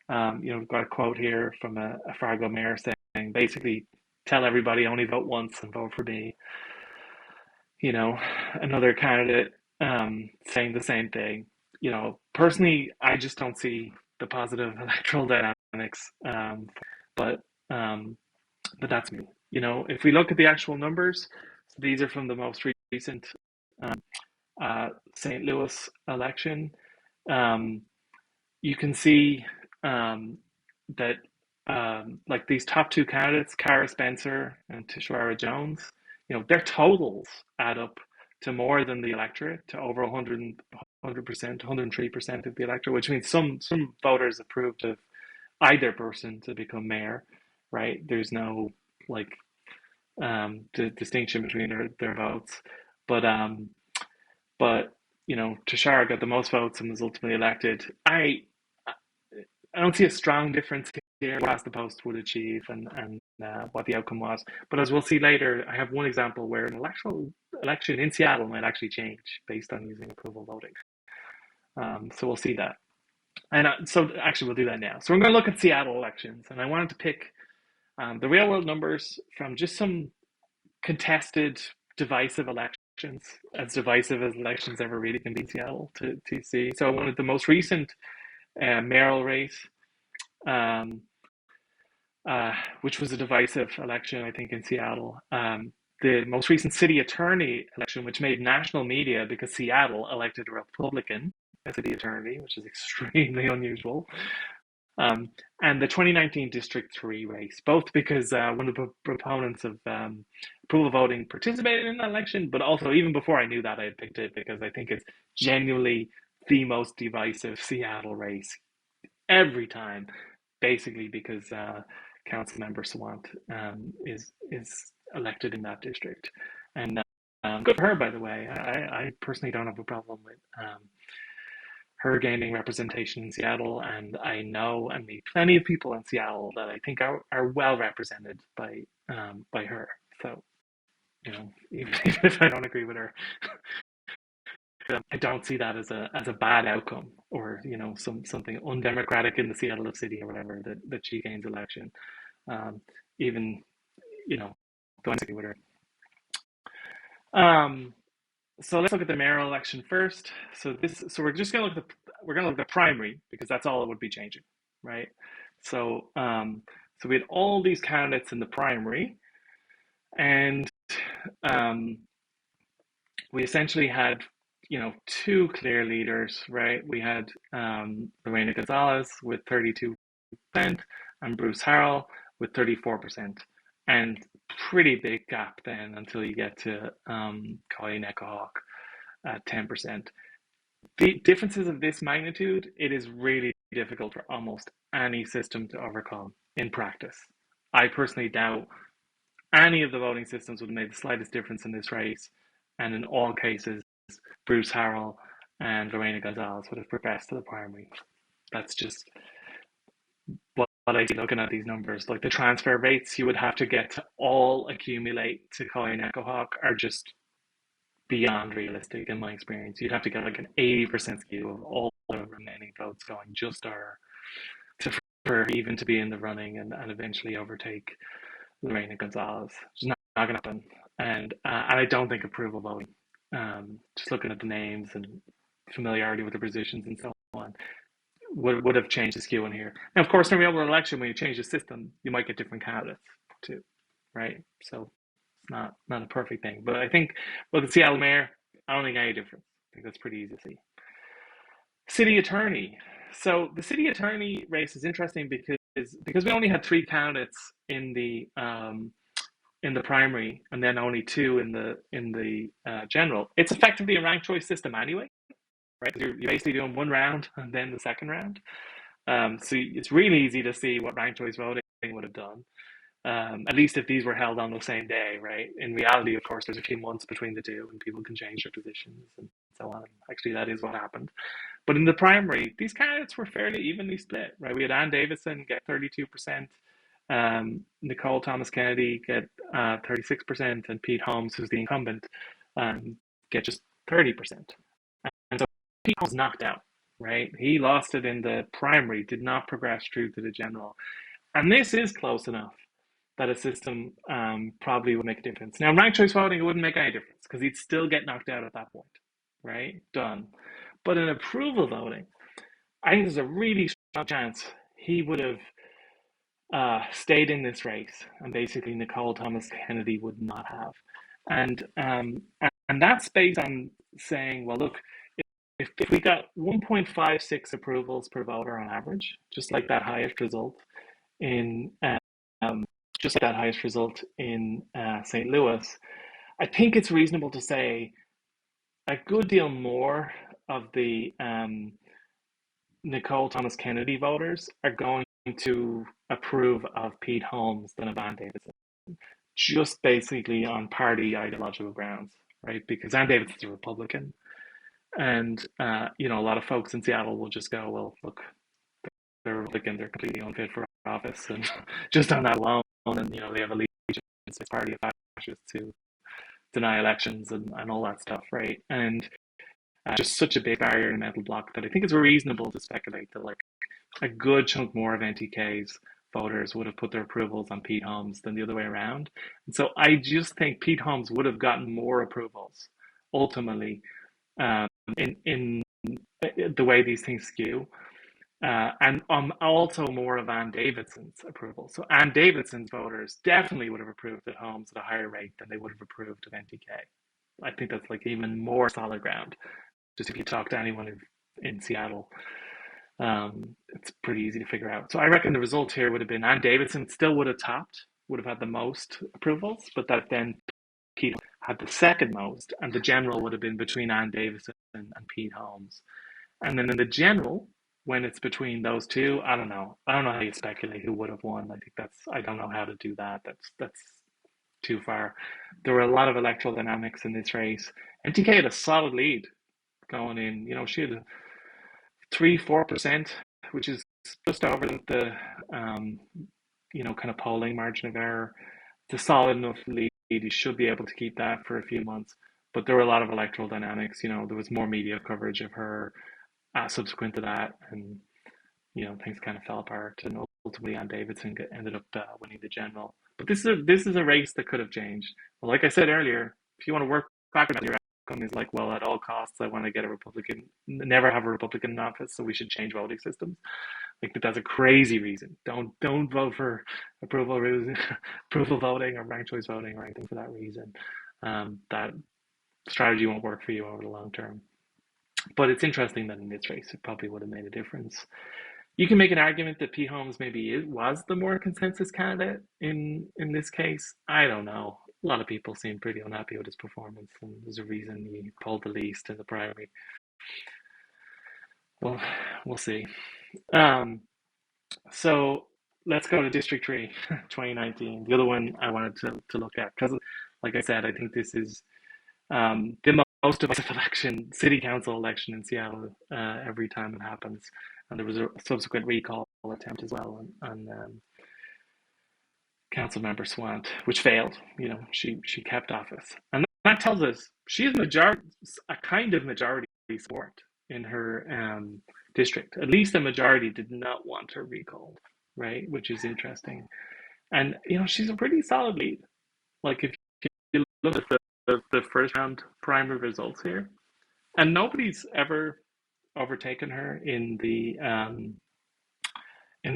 We've got a quote here from a Fargo mayor saying, basically tell everybody only vote once and vote for me. You know, another candidate saying the same thing. You know, personally, I just don't see the positive electoral dynamics. But um, but that's me. You know, if we look at the actual numbers, so these are from the most recent um, St. Louis election. Um, you can see that like these top two candidates, Cara Spencer and Tishwara Jones, you know, their totals add up to more than the electorate, to over 100%, 103% of the electorate, which means some voters approved of either person to become mayor, right? There's no like distinction between their votes, but but you know, Tashara got the most votes and was ultimately elected. I don't see a strong difference here what the post would achieve and what the outcome was. But as we'll see later, I have one example where an electoral election in Seattle might actually change based on using approval voting. So we'll see that. And so actually, we'll do that now. So we're going to look at Seattle elections, and I wanted to pick the real world numbers from just some contested, divisive elections, as divisive as elections ever really can be in Seattle to see. So one of the most recent mayoral race, um, which was a divisive election, I think, in Seattle. The most recent city attorney election, which made national media because Seattle elected a Republican as city attorney, which is extremely unusual. And the 2019 District 3 race, both because one of the proponents of approval voting participated in that election, but also even before I knew that, I had picked it because I think it's genuinely the most divisive Seattle race every time, basically because Council Member Swant is elected in that district, and good for her, by the way. I personally don't have a problem with her gaining representation in Seattle, and I know and meet plenty of people in Seattle that I think are well represented by her. So you know, even if I don't agree with her, I don't see that as a bad outcome, or you know, something undemocratic in the Seattle city or whatever, that she gains election. Even you know, going to with her. Um, so let's look at the mayoral election first. So we're just gonna look at the primary because that's all it would be changing, right? So so we had all these candidates in the primary, and um, we essentially had, you know, two clear leaders, right? We had Lorena Gonzalez with 32% and Bruce Harrell with 34%. And pretty big gap then until you get to Colleen Echohawk at 10%. The differences of this magnitude, it is really difficult for almost any system to overcome in practice. I personally doubt any of the voting systems would have made the slightest difference in this race. And in all cases, Bruce Harrell and Lorena Gonzalez would have progressed to the primary. That's just what I see looking at these numbers. Like the transfer rates you would have to get to all accumulate to Colleen Echohawk are just beyond realistic in my experience. You'd have to get like an 80% skew of all the remaining votes going just to for even to be in the running and eventually overtake Lorena Gonzalez. It's not going to happen. And I don't think approval voting, just looking at the names and familiarity with the positions and so on, would have changed the skew in here. And of course, in a real world election, when you change the system, you might get different candidates too, right? So it's not a perfect thing. But I think with the Seattle mayor, I don't think any difference. I think that's pretty easy to see. City attorney. So the city attorney race is interesting because we only had three candidates in the primary and then only two in the general. It's effectively a ranked choice system anyway, right? You're basically doing one round and then the second round. So it's really easy to see what ranked choice voting would have done. At least if these were held on the same day, right? In reality, of course, there's a few months between the two and people can change their positions and so on. Actually, that is what happened. But in the primary, these candidates were fairly evenly split, right? We had Ann Davison get 32%, Nicole Thomas Kennedy get 36%, and Pete Holmes, who's the incumbent, get just 30%. And so Pete was knocked out, right? He lost it in the primary, did not progress through to the general. And this is close enough that a system probably would make a difference. Now, ranked choice voting, it wouldn't make any difference because he'd still get knocked out at that point, right? Done. But in approval voting, I think there's a really strong chance he would have stayed in this race, and basically Nicole Thomas Kennedy would not have. And that's based on saying, well, look, if we got 1.56 approvals per voter on average, just like that highest result in just like that highest result in St. Louis, I think it's reasonable to say a good deal more of the Nicole Thomas Kennedy voters are going to approve of Pete Holmes than of Ann Davidson, just basically on party ideological grounds, right? Because Ann Davidson's a Republican, and a lot of folks in Seattle will just go, well, look, they're Republicans, they're completely unfit for office, and just on that alone, and they have allegiance to this party of fascists to deny elections and all that stuff, right? And just such a big barrier and mental block that I think it's reasonable to speculate that like a good chunk more of NTK's voters would have put their approvals on Pete Holmes than the other way around. And so I just think Pete Holmes would have gotten more approvals ultimately um, in the way these things skew. And also more of Ann Davidson's approval. So Ann Davidson's voters definitely would have approved of Holmes at a higher rate than they would have approved of NTK. I think that's like even more solid ground. Just if you talk to anyone in Seattle, it's pretty easy to figure out. So I reckon the result here would have been Ann Davidson still would have topped, would have had the most approvals, but that then Pete had the second most, and the general would have been between Ann Davidson and Pete Holmes. And then in the general, when it's between those two, I don't know. I don't know how you speculate who would have won. I think I don't know how to do that. That's too far. There were a lot of electoral dynamics in this race. NTK had a solid lead going in. She had 3-4%, which is just over the kind of polling margin of error. It's a solid enough lead. You should be able to keep that for a few months. But there were a lot of electoral dynamics. There was more media coverage of her subsequent to that, and things kind of fell apart, and ultimately Ann Davidson ended up winning the general. But this is a race that could have changed. Well, like I said earlier, if you want to work backwards, your outcome is like, well, at all costs, I want to get a Republican, never have a Republican in office, so we should change voting systems. Like that's a crazy reason. Don't vote for approval approval voting or ranked choice voting or anything for that reason. That strategy won't work for you over the long term. But it's interesting that in this race, it probably would have made a difference. You can make an argument that Pete Holmes maybe was the more consensus candidate in this case. I don't know. A lot of people seem pretty unhappy with his performance, and there's a reason he pulled the least in the primary. Well, we'll see. So let's go to District 3, 2019. The other one I wanted to look at, because like I said, I think this is the most divisive election, city council election in Seattle every time it happens. And there was a subsequent recall attempt as well on council member Swant, which failed. She kept office, and that tells us she is a kind of majority support in her district. At least a majority did not want her recalled, right? Which is interesting. And she's a pretty solid lead. Like if you look at the first round primary results here, and nobody's ever overtaken her in the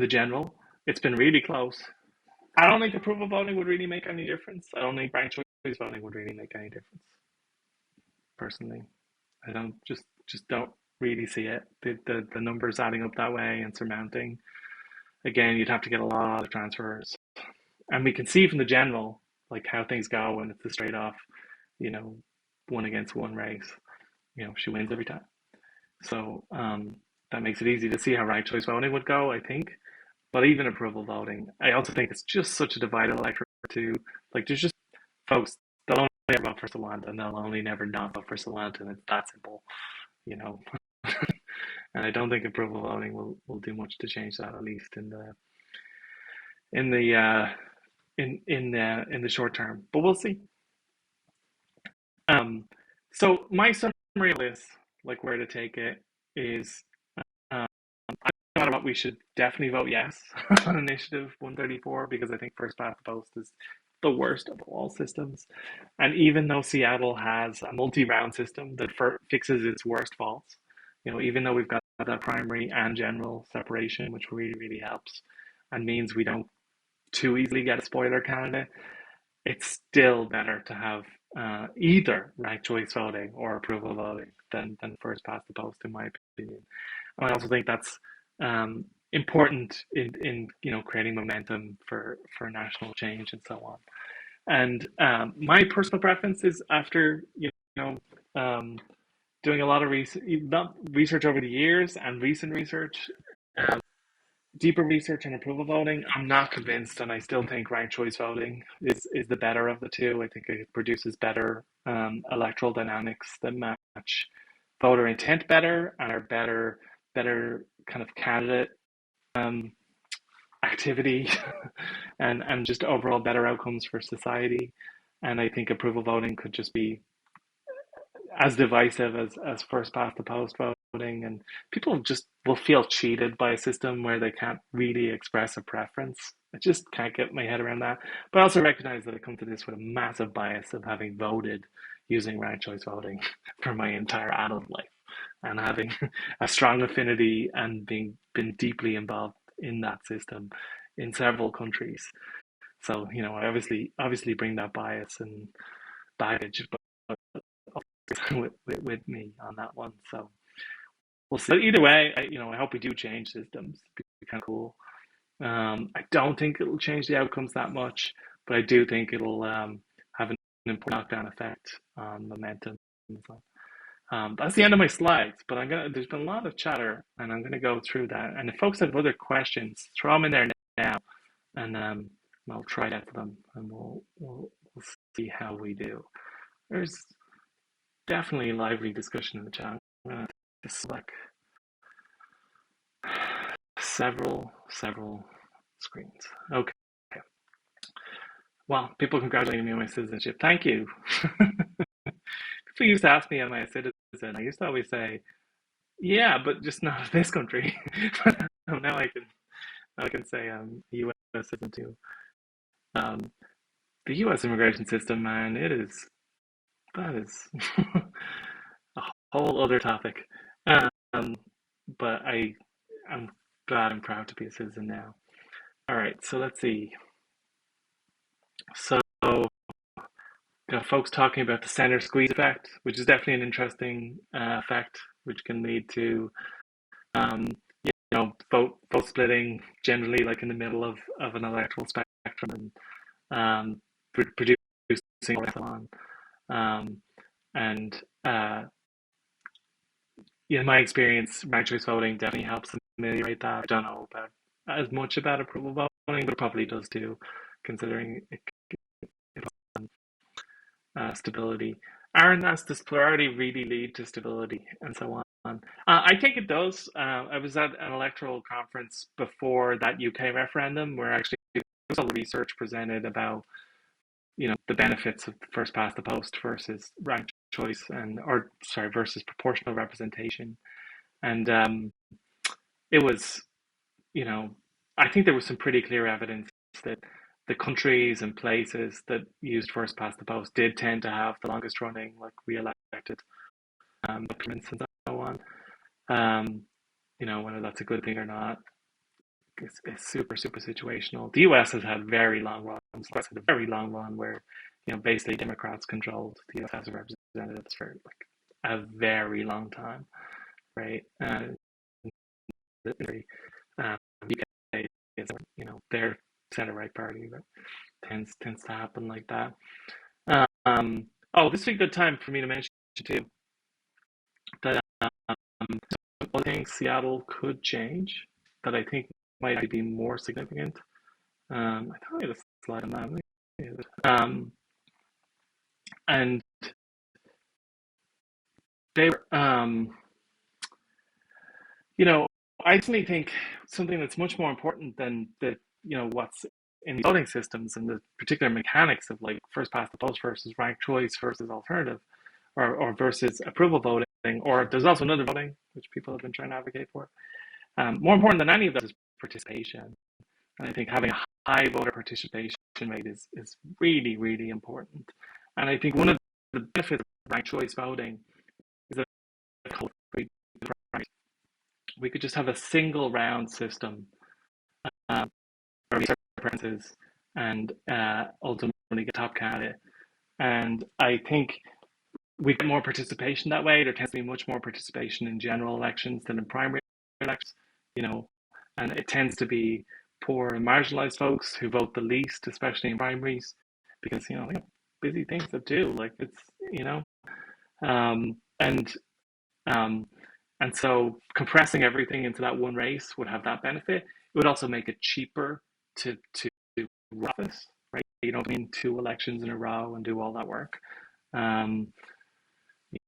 general. It's been really close. I don't think approval voting would really make any difference. I don't think ranked choice voting would really make any difference. Personally, I don't just don't really see it. The numbers adding up that way and surmounting. Again, you'd have to get a lot of transfers, and we can see from the general like how things go when it's a straight off, one against one race. She wins every time. So that makes it easy to see how ranked choice voting would go, I think. But even approval voting, I also think it's just such a divided electorate too. Like there's just folks that'll only ever vote for Salant and they'll only never not vote for Salant, and it's that simple, you know. And I don't think approval voting will do much to change that, at least in the in the short term. But we'll see. So my summary of this, like where to take it, is I matter what, we should definitely vote yes on Initiative 134 because I think first past the post is the worst of all systems. And even though Seattle has a multi-round system that fixes its worst faults, even though we've got that primary and general separation, which really, really helps and means we don't too easily get a spoiler candidate, it's still better to have either ranked choice voting or approval voting than first past the post, in my opinion. And I also think that's important in creating momentum for national change and so on. And my personal preference is after know um, doing a lot of research, not research over the years and recent research, um, deeper research and approval voting. I'm not convinced, and I still think ranked choice voting is the better of the two. I think it produces better electoral dynamics that match voter intent better and are better kind of candidate um, activity and just overall better outcomes for society. And I think approval voting could just be as divisive as first past the post voting, and people just will feel cheated by a system where they can't really express a preference. I just can't get my head around that. But I also recognize that I come to this with a massive bias of having voted using ranked choice voting for my entire adult life and having a strong affinity and being been deeply involved in that system in several countries. So, I obviously bring that bias and baggage, but with me on that one. So we'll see. Either way, I hope we do change systems. It'd be kind of cool. I don't think it'll change the outcomes that much, but I do think it'll have an important knockdown effect on momentum. So, that's the end of my slides, but there's been a lot of chatter, and I'm gonna go through that. And if folks have other questions, throw them in there now, and I'll try to answer them, and we'll see how we do. There's definitely lively discussion in the chat. I'm gonna select several screens. Okay. Well, people congratulating me on my citizenship. Thank you. People used to ask me, am I a citizen? I used to always say, yeah, but just not of this country. now I can say I'm a U.S. citizen too. Um, the U.S. immigration system, man, that is a whole other topic. Um, but I'm glad and proud to be a citizen now. All right, so let's see. So got folks talking about the center squeeze effect, which is definitely an interesting effect, which can lead to um, vote splitting generally like in the middle of an electoral spectrum and producing so on. And in my experience, ranked choice voting definitely helps ameliorate that. I don't know about as much about approval voting, but it probably does too, considering it stability. Aaron asked, does plurality really lead to stability and so on? I think it does. I was at an electoral conference before that UK referendum where actually there was all the research presented about the benefits of first past the post versus ranked choice versus proportional representation. And it was, I think there was some pretty clear evidence that the countries and places that used first past the post did tend to have the longest running, like re-elected governments and so on. Whether that's a good thing or not, it's super, super situational. The US has had very long runs. The US had a very long run where, basically Democrats controlled the US House of Representatives for like a very long time, right? UK is, their center right party that tends to happen like that. This is a good time for me to mention too that one thing Seattle could change that I think might be more significant. I thought I had a slide on that. And they were, I definitely think something that's much more important than what's in the voting systems and the particular mechanics of like first past the post versus ranked choice versus alternative or versus approval voting, or there's also another voting which people have been trying to advocate for. More important than any of those is participation. And I think having a high voter participation rate is really, really important. And I think one of the benefits of ranked choice voting is that we could just have a single round system um, where we set preferences and ultimately get top candidate. And I think we get more participation that way. There tends to be much more participation in general elections than in primary elections, you know, and it tends to be poor and marginalized folks who vote the least, especially in primaries, because they have busy things to do. Like it's you know, and um, and so compressing everything into that one race would have that benefit. It would also make it cheaper to run office, right? You don't mean two elections in a row and do all that work. Um,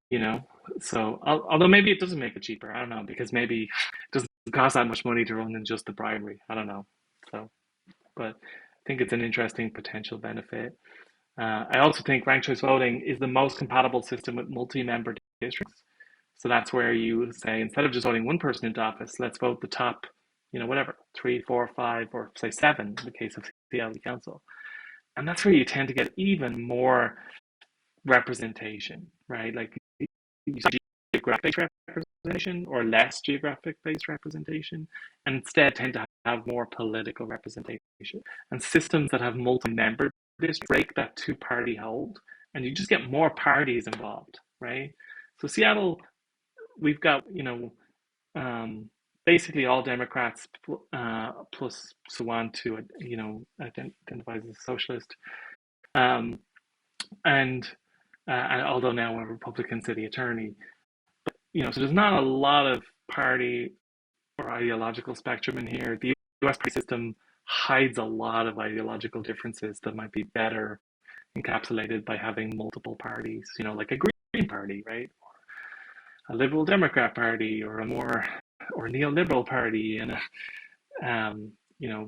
you know, so although maybe it doesn't make it cheaper, I don't know, because maybe it doesn't cost that much money to run in just the primary. I don't know. So, but I think it's an interesting potential benefit. I also think ranked choice voting is the most compatible system with multi-member districts. So that's where you say, instead of just voting one person into office, let's vote the top, whatever, three, four, five, or say seven in the case of the LD Council. And that's where you tend to get even more representation, right? Like geographic representation or less geographic based representation, and instead tend to have more political representation. And systems that have multi-member districts break that two-party hold, and you just get more parties involved, right? So Seattle, we've got basically all Democrats plus Sawant, who identifies as a socialist, um, and although now a Republican city attorney, so there's not a lot of party or ideological spectrum in here. The U.S. party system hides a lot of ideological differences that might be better encapsulated by having multiple parties, like a Green Party, right? A Liberal Democrat Party, or a more or neoliberal party, and a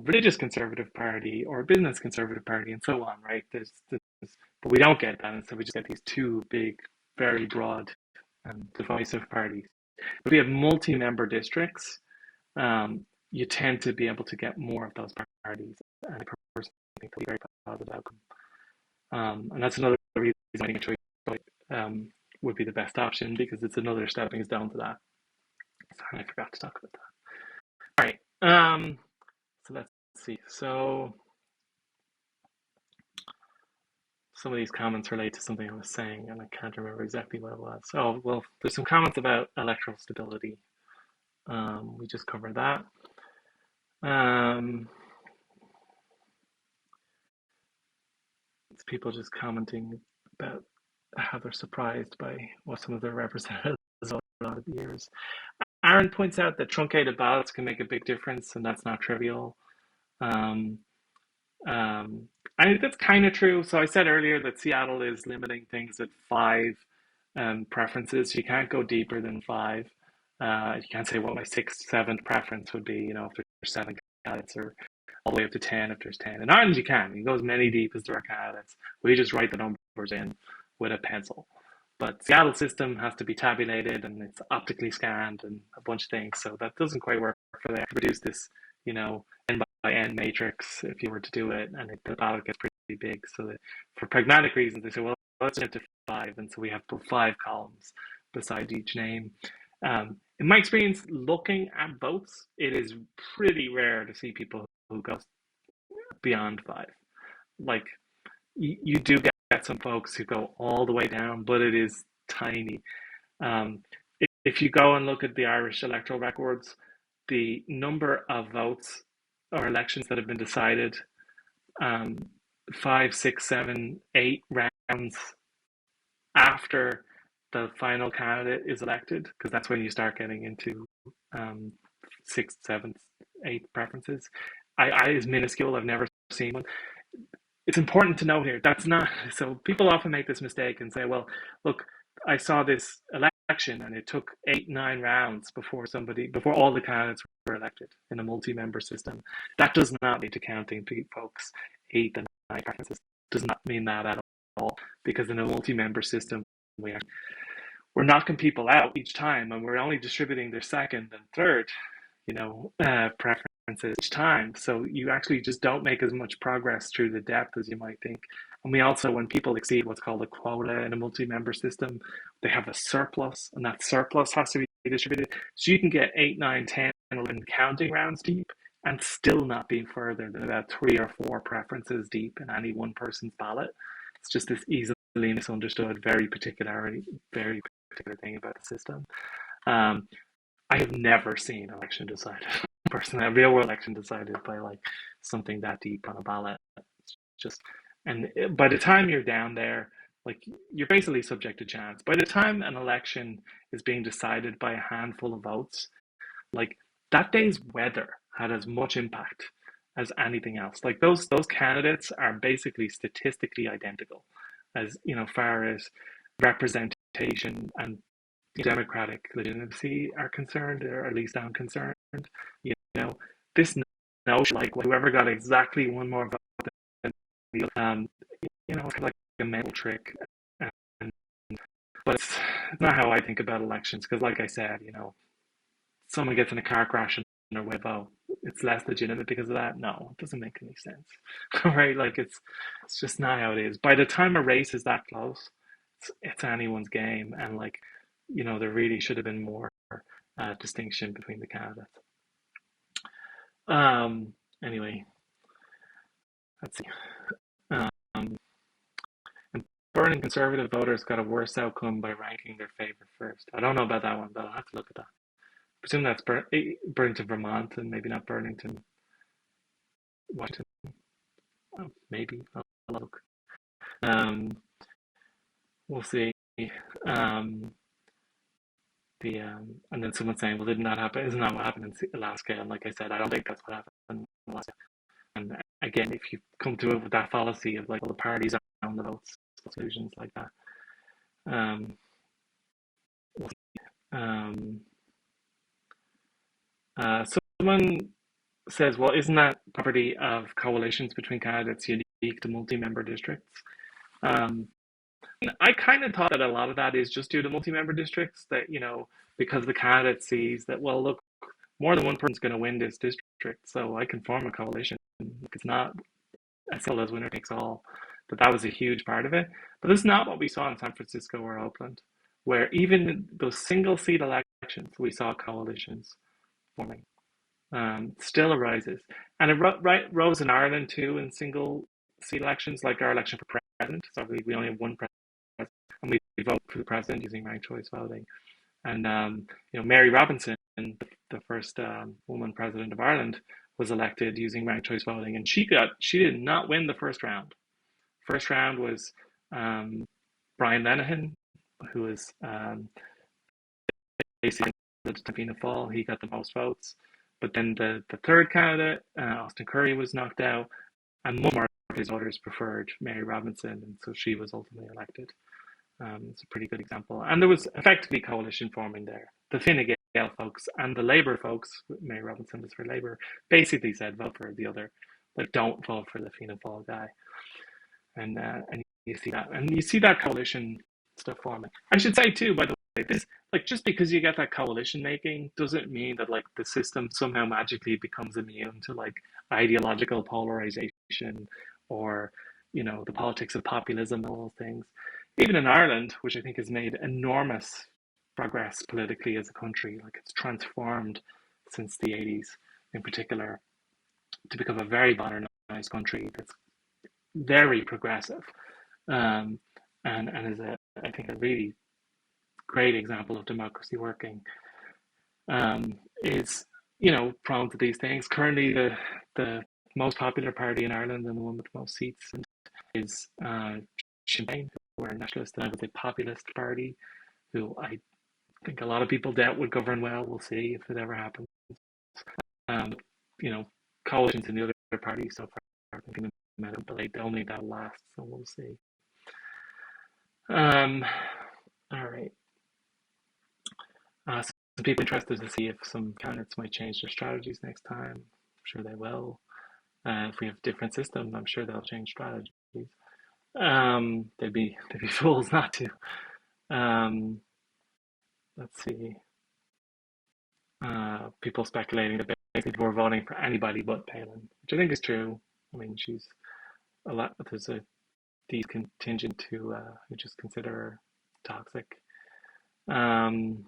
religious conservative party or a business conservative party, and so on, right? But we don't get that, and so we just get these two big, very broad and divisive parties. If we have multi-member districts, you tend to be able to get more of those parties, and I personally think that'll be a very positive outcome. And that's another reason I think choice would be the best option, because it's another stepping stone to that. Sorry, I forgot to talk about that. All right. So let's see. So some of these comments relate to something I was saying, and I can't remember exactly what it was. Oh, well, there's some comments about electoral stability. We just covered that. It's people just commenting about how they're surprised by what some of their representatives over a lot of years. Aaron points out that truncated ballots can make a big difference, and that's not trivial. Um, I think that's kind of true. So I said earlier that Seattle is limiting things at five preferences. You can't go deeper than five. You can't say what my sixth, seventh preference would be, if there's seven candidates, or all the way up to 10 if there's 10. In Ireland, you can. You can go as many deep as there are candidates. We just write the numbers in with a pencil. But Seattle system has to be tabulated, and it's optically scanned and a bunch of things. So that doesn't quite work for them to produce this, N by N matrix if you were to do it, and the ballot gets pretty big. So that for pragmatic reasons, they say, well, let's get to five. And so we have to put 5 columns beside each name. In my experience, looking at votes, it is pretty rare to see people who go beyond 5. Like, you do get some folks who go all the way down, but it is tiny. Um, if you go and look at the Irish electoral records, the number of votes or elections that have been decided 5, 6, 7, 8 rounds after the final candidate is elected, because that's when you start getting into 6th, 7th, 8th preferences, I is minuscule. I've never seen one. It's important to note here, that's not, so people often make this mistake and say, well, look, I saw this election and it took 8, 9 rounds before all the candidates were elected in a multi-member system. That does not lead to counting folks 8 and 9 preferences. Does not mean that at all, because in a multi-member system, we're knocking people out each time, and we're only distributing their second and third, preferences each time. So you actually just don't make as much progress through the depth as you might think. And we also, when people exceed what's called a quota in a multi-member system, they have a surplus, and that surplus has to be distributed. So you can get 8, 9, 10, 11 counting rounds deep and still not be further than about 3 or 4 preferences deep in any one person's ballot. It's just this easily misunderstood, very particular thing about the system. Um, I have never seen an election decided, personally, a real world election decided by like something that deep on a ballot. It's just, and by the time you're down there, like you're basically subject to chance. By the time an election is being decided by a handful of votes, like that day's weather had as much impact as anything else. Like those candidates are basically statistically identical, as far as representation and democratic legitimacy are concerned, or at least I'm concerned. You know, this notion, like whoever got exactly one more vote than it's kind of like a mental trick. And, but it's not how I think about elections, because, like I said, someone gets in a car crash and their way vote, it's less legitimate because of that. No, it doesn't make any sense. Right? Like it's just not how it is. By the time a race is that close, it's anyone's game, and like there really should have been more distinction between the candidates. Um, anyway, let's see. Um, and burning conservative voters got a worse outcome by ranking their favorite first. I don't know about that one, but I'll have to look at that. I presume that's Burlington, Vermont, and maybe not Burlington, Washington. Oh, maybe. I'll look. Um, we'll see. Um, and then someone saying, "Well, didn't that happen? Isn't that what happened in Alaska?" And like I said, I don't think that's what happened in Alaska. And again, if you come to it with that fallacy of like all the parties around the votes, solutions like that. Um, um, Someone says, "Well, isn't that property of coalitions between candidates unique to multi-member districts?" Um, I kind of thought that a lot of that is just due to multi-member districts, that because the candidate sees that, well, look, more than one person's going to win this district, so I can form a coalition. It's not as simple as winner takes all. That was a huge part of it. But that's not what we saw in San Francisco or Oakland, where even in those single seat elections, we saw coalitions forming. Still arises. And it rose in Ireland too in single seat elections, like our election for president. So we only have one president, and we vote for the president using ranked choice voting. And Mary Robinson, the first woman president of Ireland, was elected using ranked choice voting, and she did not win the first round. First round was Brian Lenihan, who was basically the Fianna Fáil. He got the most votes. But then the third candidate, Austin Curry, was knocked out, and one more of his voters preferred Mary Robinson, and so she was ultimately elected. It's a pretty good example. And there was effectively coalition forming there. The Fine Gael folks and the Labour folks, Mary Robinson was for Labour, basically said vote for the other, but don't vote for the Fianna Fáil guy. And you see that, coalition stuff forming. I should say too, by the way, this, like, just because you get that coalition making doesn't mean that like the system somehow magically becomes immune to like ideological polarization, or the politics of populism and all those things. Even in Ireland, which I think has made enormous progress politically as a country, like it's transformed since the 80s in particular to become a very modernized country that's very progressive, um, and is I think a really great example of democracy working. Is prone to these things. Currently, the most popular party in Ireland and the one with the most seats is Sinn Féin, who are a nationalist and I would say populist party, who I think a lot of people doubt would govern well. We'll see if it ever happens. Um, you know, Coalitions in the other parties so far, I think, but I don't think that'll last. So we'll see. Um, all right. Some people interested to see if some candidates might change their strategies next time. I'm sure they will. If we have different systems, I'm sure they'll change strategies. They'd be fools not to. Um, let's see. people speculating that basically people were voting for anybody but Palin, which I think is true. I mean, she's a lot. There's a deep contingent who just consider her toxic. Um,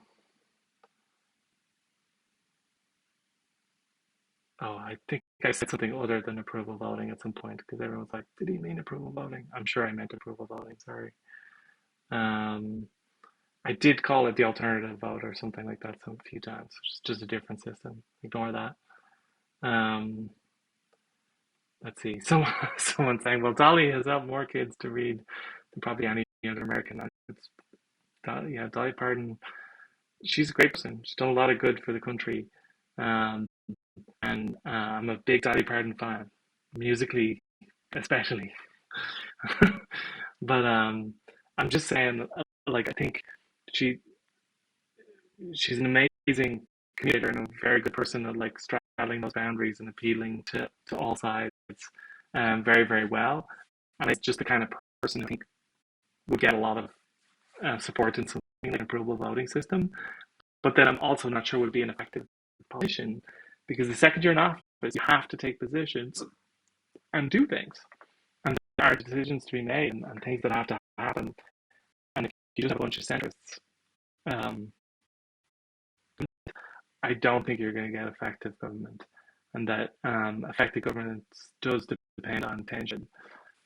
oh, I think I said something other than approval voting at some point because everyone's like, "Did he mean approval voting?" I'm sure I meant approval voting. Sorry. Um, I did call it the alternative vote or something like that some few times. It's just a different system. Ignore that. Um, let's see. Someone saying, "Well, Dolly has helped more kids to read than probably any other American." It's, yeah, Dolly Parton. She's a great person. She's done a lot of good for the country, um, and I'm a big Dolly Parton fan, musically especially. But I'm just saying, like I think she she's an amazing communicator and a very good person at like straddling those boundaries and appealing to all sides very, very well. And it's just the kind of person I think would get a lot of support in something like an approval voting system. But then I'm also not sure would be an effective politician because the second you're in office, you have to take positions and do things. And there are decisions to be made and things that have to happen. And if you just have a bunch of centrists, um, I don't think you're going to get effective government, and that effective governance does depend on intention,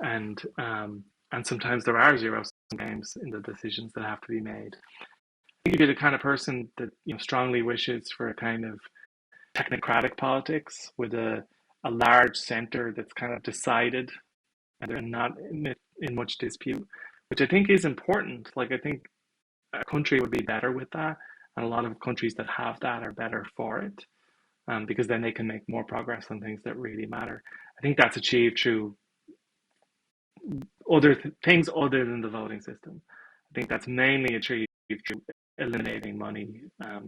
and um, and sometimes there are zero sum games in the decisions that have to be made. I think if you're the kind of person that strongly wishes for a kind of technocratic politics with a large center that's kind of decided and they're not in much dispute, which I think is important. Like I think a country would be better with that, and a lot of countries that have that are better for it, because then they can make more progress on things that really matter. I think that's achieved through things other than the voting system. I think that's mainly achieved through eliminating money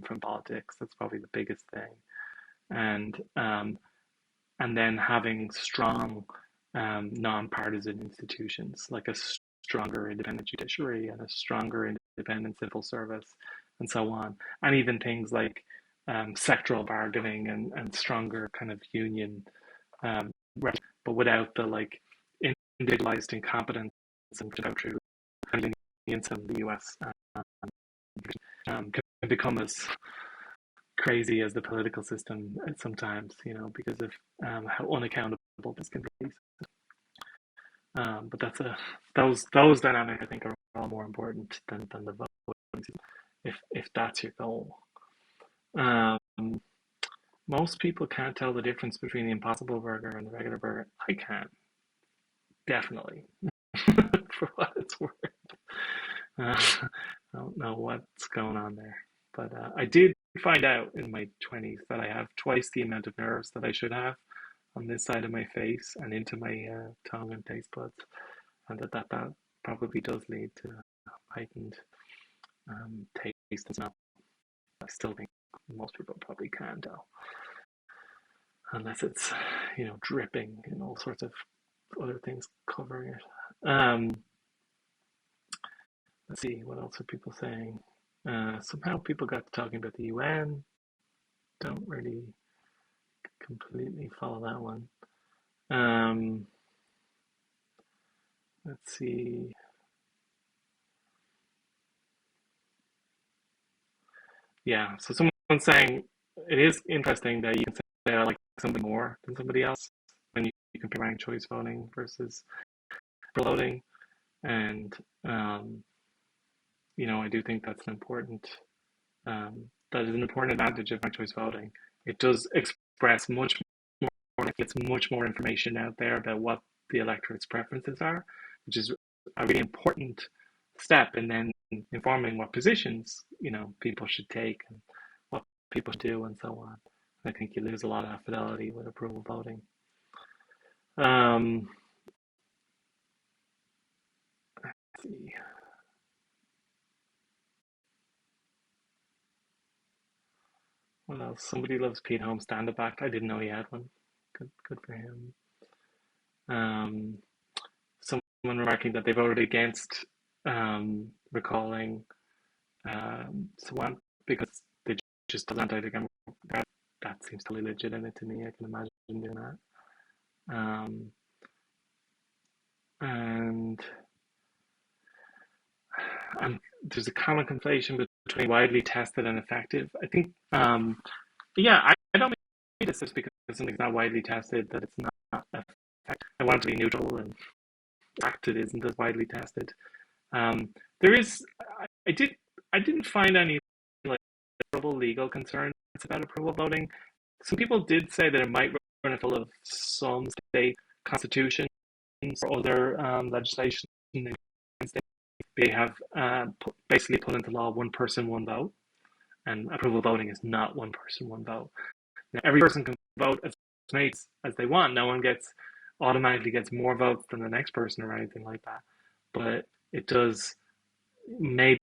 from politics. That's probably the biggest thing, and and then having strong non-partisan institutions like a stronger independent judiciary and a stronger independent civil service and so on, and even things like sectoral bargaining and stronger kind of union, um, but without the like individualized incompetence and without true convenience in the US can become as crazy as the political system sometimes, because of how unaccountable this can be. But those dynamics I think are all more important than the voting if that's your goal. Um, most people can't tell the difference between the Impossible Burger and the regular burger. I can, definitely, for what it's worth. I don't know what's going on there, but I did find out in my 20s that I have twice the amount of nerves that I should have on this side of my face and into my tongue and taste buds, and that probably does lead to heightened taste and smell. I still think most people probably can tell, unless it's dripping and all sorts of other things covering it. Let's see, what else are people saying? Somehow people got to talking about the UN. Don't really completely follow that one. Um, let's see. Yeah, so someone's saying it is interesting that you can say I like somebody more than somebody else when you compare ranked choice voting versus voting. And, I do think that's that is an important advantage of ranked choice voting. It does express much more, it gets much more information out there about what the electorate's preferences are, which is a really important step in then informing what positions, people should take and what people should do and so on. I think you lose a lot of fidelity with approval voting. Let's see. What else? Somebody loves Pete Holmes stand-up act. I didn't know he had one. Good for him. Um, someone remarking that they voted against recalling Swan because they just doesn't anti-democratic that, that seems totally legitimate to me. I can imagine doing that. Um, and and there's a common conflation between widely tested and effective. I think, but yeah, I don't think this is because something's not widely tested that it's not effective. I want it to be neutral, and the fact it isn't as widely tested. There is, I did, I didn't find any like legal concerns about approval voting. Some people did say that it might run afoul of some state constitutions or other legislation. They have basically put into law one person, one vote, and approval voting is not one person, one vote. Now, every person can vote as many as they want. No one gets automatically gets more votes than the next person or anything like that. But it does maybe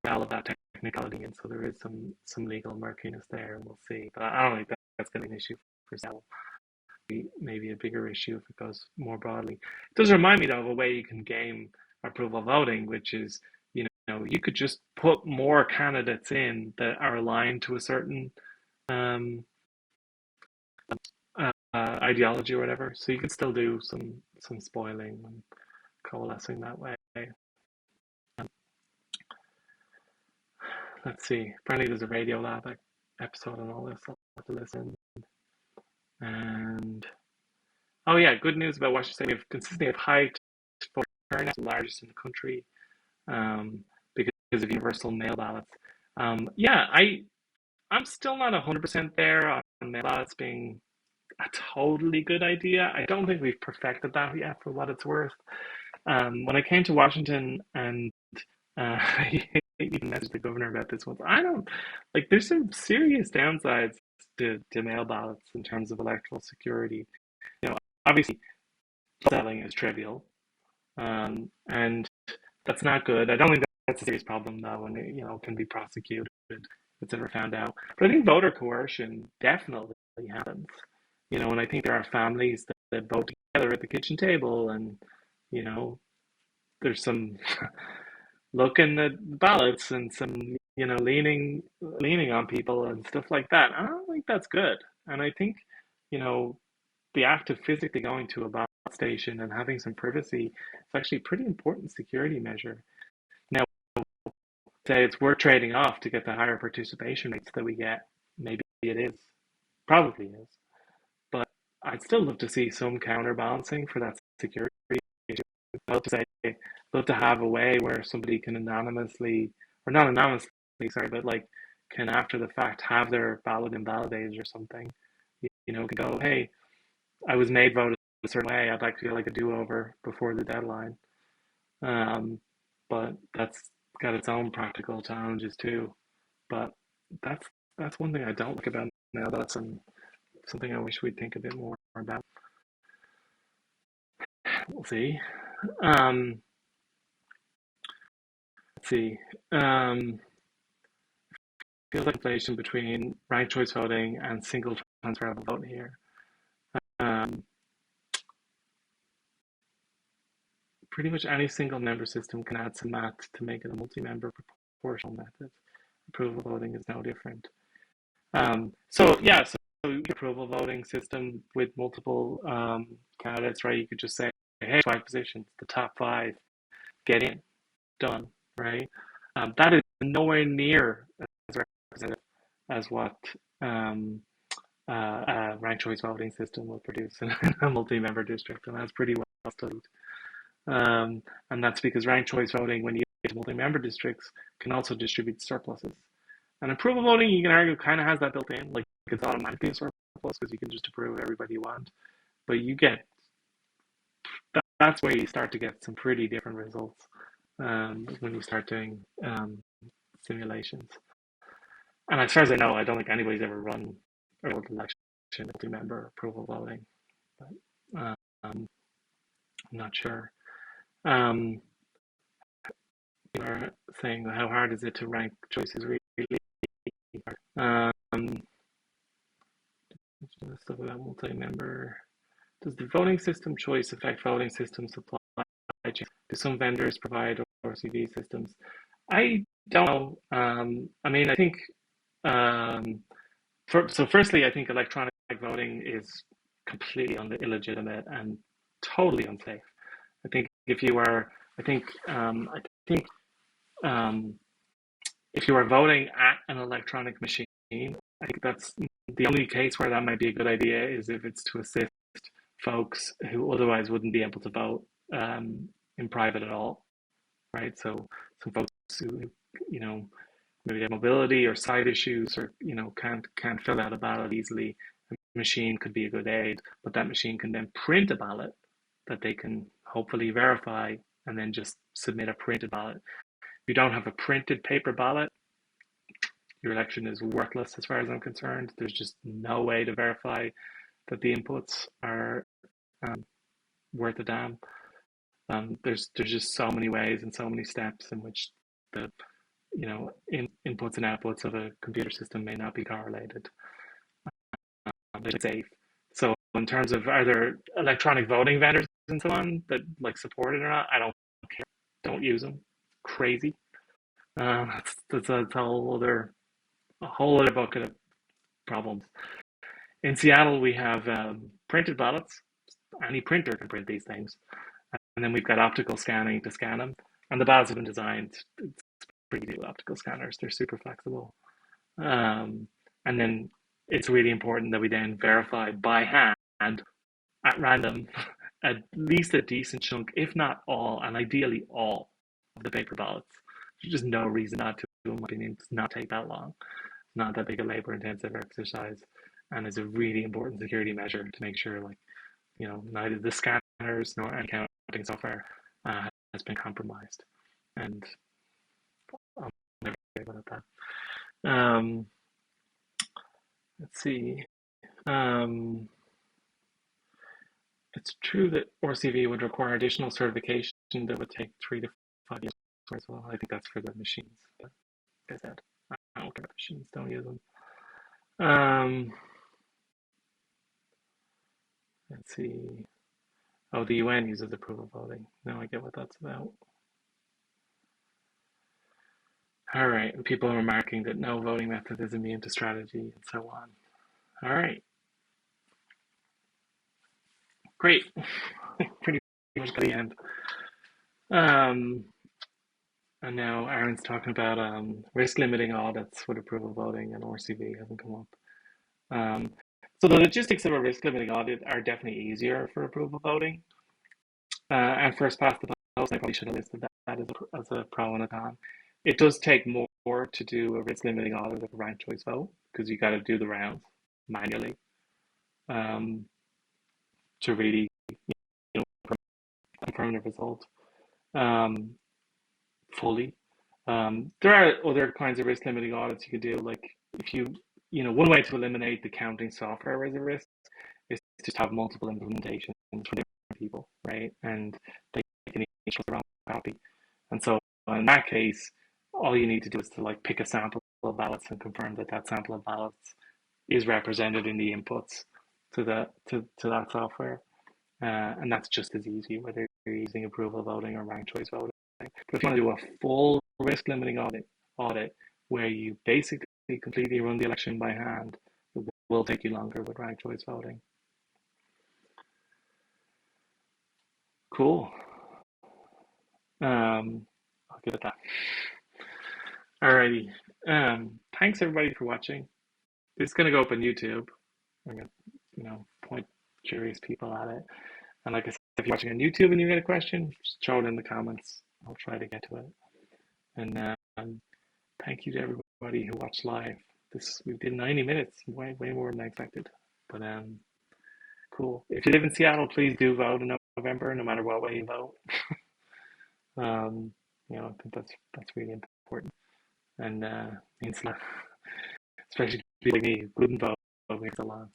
rattle of that technicality, and so there is some legal murkiness there, and we'll see. But I don't think that's going to be an issue for Sal. Maybe a bigger issue if it goes more broadly. It does remind me though of a way you can game approval voting, which is you could just put more candidates in that are aligned to a certain um, ideology or whatever. So you could still do some spoiling and coalescing that way. Let's see. Apparently, there's a Radio Lab episode on all this. I'll have to listen. And oh yeah, good news about Washington State. We have consistently have high voter turnout, the largest in the country, because of universal mail ballots. Yeah, I'm still not 100% there on mail ballots being a totally good idea. I don't think we've perfected that yet, for what it's worth. When I came to Washington and I even messaged the governor about this once. I don't like. There's some serious downsides to mail ballots in terms of electoral security. You know, obviously, selling is trivial, and that's not good. I don't think that's a serious problem though, and it, can be prosecuted if it's ever found out. But I think voter coercion definitely happens. And I think there are families that vote together at the kitchen table, and you know, there's some looking at ballots and some leaning on people and stuff like that. I don't think that's good. And I think you know the act of physically going to a ballot station and having some privacy is actually a pretty important security measure. Now, say it's worth trading off to get the higher participation rates that we get. Maybe it is, probably is, but I'd still love to see some counterbalancing for that security. Love to say, love to have a way where somebody can anonymously, or not anonymously, sorry, but like can after the fact have their ballot invalidated or something. Can go, hey, I was made vote a certain way. I'd like to feel like a do-over before the deadline. Um, but that's got its own practical challenges too. But that's that's one thing I don't like about now. That's something I wish we'd think a bit more about. We'll see. Um, let's see. Feels like inflation between ranked choice voting and single transferable vote here. Um, Pretty much any single member system can add some math to make it a multi-member proportional method. Approval voting is no different. So yeah, so approval voting system with multiple candidates, right? You could just say, hey, 5 positions, the top 5 get in, done, right? That is nowhere near as representative as what a ranked choice voting system will produce in a multi-member district, and that's pretty well studied. And that's because ranked choice voting, when you get to multi-member districts, can also distribute surpluses. And approval voting, you can argue, kind of has that built in, like it's automatically a surplus because you can just approve everybody you want. But that's where you start to get some pretty different results when you start doing simulations. And as far as I know, I don't think anybody's ever run a election multi-member approval voting. But I'm not sure. Um, you are saying how hard is it to rank choices really hard. Stuff about multi-member. Does the voting system choice affect voting system supply chain? Do some vendors provide OCV systems? I don't know. I mean, I think So firstly, I think electronic voting is completely illegitimate and totally unsafe. I think if you are, I think um, if you are voting at an electronic machine, I think that's the only case where that might be a good idea is if it's to assist folks who otherwise wouldn't be able to vote in private at all, right? So some folks who, you know, maybe they have mobility or side issues or, can't fill out a ballot easily. A machine could be a good aid, but that machine can then print a ballot that they can hopefully verify and then just submit a printed ballot. If you don't have a printed paper ballot, your election is worthless as far as I'm concerned. There's just no way to verify that the inputs are um, worth a damn. There's just so many ways and so many steps in which the inputs and outputs of a computer system may not be correlated. It's safe. So in terms of are there electronic voting vendors and so on that like support it or not, I don't care. Don't use them. Crazy. That's a whole other bucket of problems. In Seattle, we have printed ballots. Any printer can print these things, and then we've got optical scanning to scan them. And the ballots have been designed. It's pretty good optical scanners. They're super flexible. And then it's really important that we then verify by hand at random at least a decent chunk, if not all, and ideally all of the paper ballots. There's just no reason not to, in my opinion, to not take that long. It's not that big a labor intensive exercise, and it's a really important security measure to make sure, like, neither the scanners nor any counting software has been compromised. And I'll never forget about that. Let's see. Um, it's true that ORCV would require additional certification that would take 3 to 5 years as well. I think that's for the machines. But like I said, I don't care about machines, don't use them. Let's see. Oh, the UN uses approval voting. Now I get what that's about. All right, and people are remarking that no voting method is immune to strategy and so on. All right, great. Pretty much got the end. Um, and now Aaron's talking about risk limiting audits with approval voting, and ORCV hasn't come up. So the logistics of a risk limiting audit are definitely easier for approval voting. And first past the post, I probably should have listed that as a pro and a con. It does take more to do a risk limiting audit of a ranked choice vote because you got to do the rounds manually um, to really confirm the result um, fully. There are other kinds of risk limiting audits you could do, like if one way to eliminate the counting software as a risk is to just have multiple implementations from different people, right? And they can each have their own copy. And so in that case, all you need to do is to like pick a sample of ballots and confirm that that sample of ballots is represented in the inputs to that software. And that's just as easy whether you're using approval voting or ranked choice voting. But if you want to do a full risk limiting audit where you basically completely run the election by hand, it will take you longer with ranked choice voting. Cool. I'll give it that. Alrighty. Thanks everybody for watching. It's gonna go up on YouTube. I'm gonna, point curious people at it. And like I said, if you're watching on YouTube and you get a question, just throw it in the comments. I'll try to get to it. And thank you to everybody who watched live. We did 90 minutes, way more than I expected. But cool. If you live in Seattle, please do vote in November, no matter what way you vote. I think that's really important, and means a lot, especially people like me who couldn't vote makes a lot.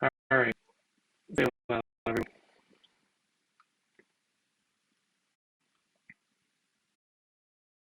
All right.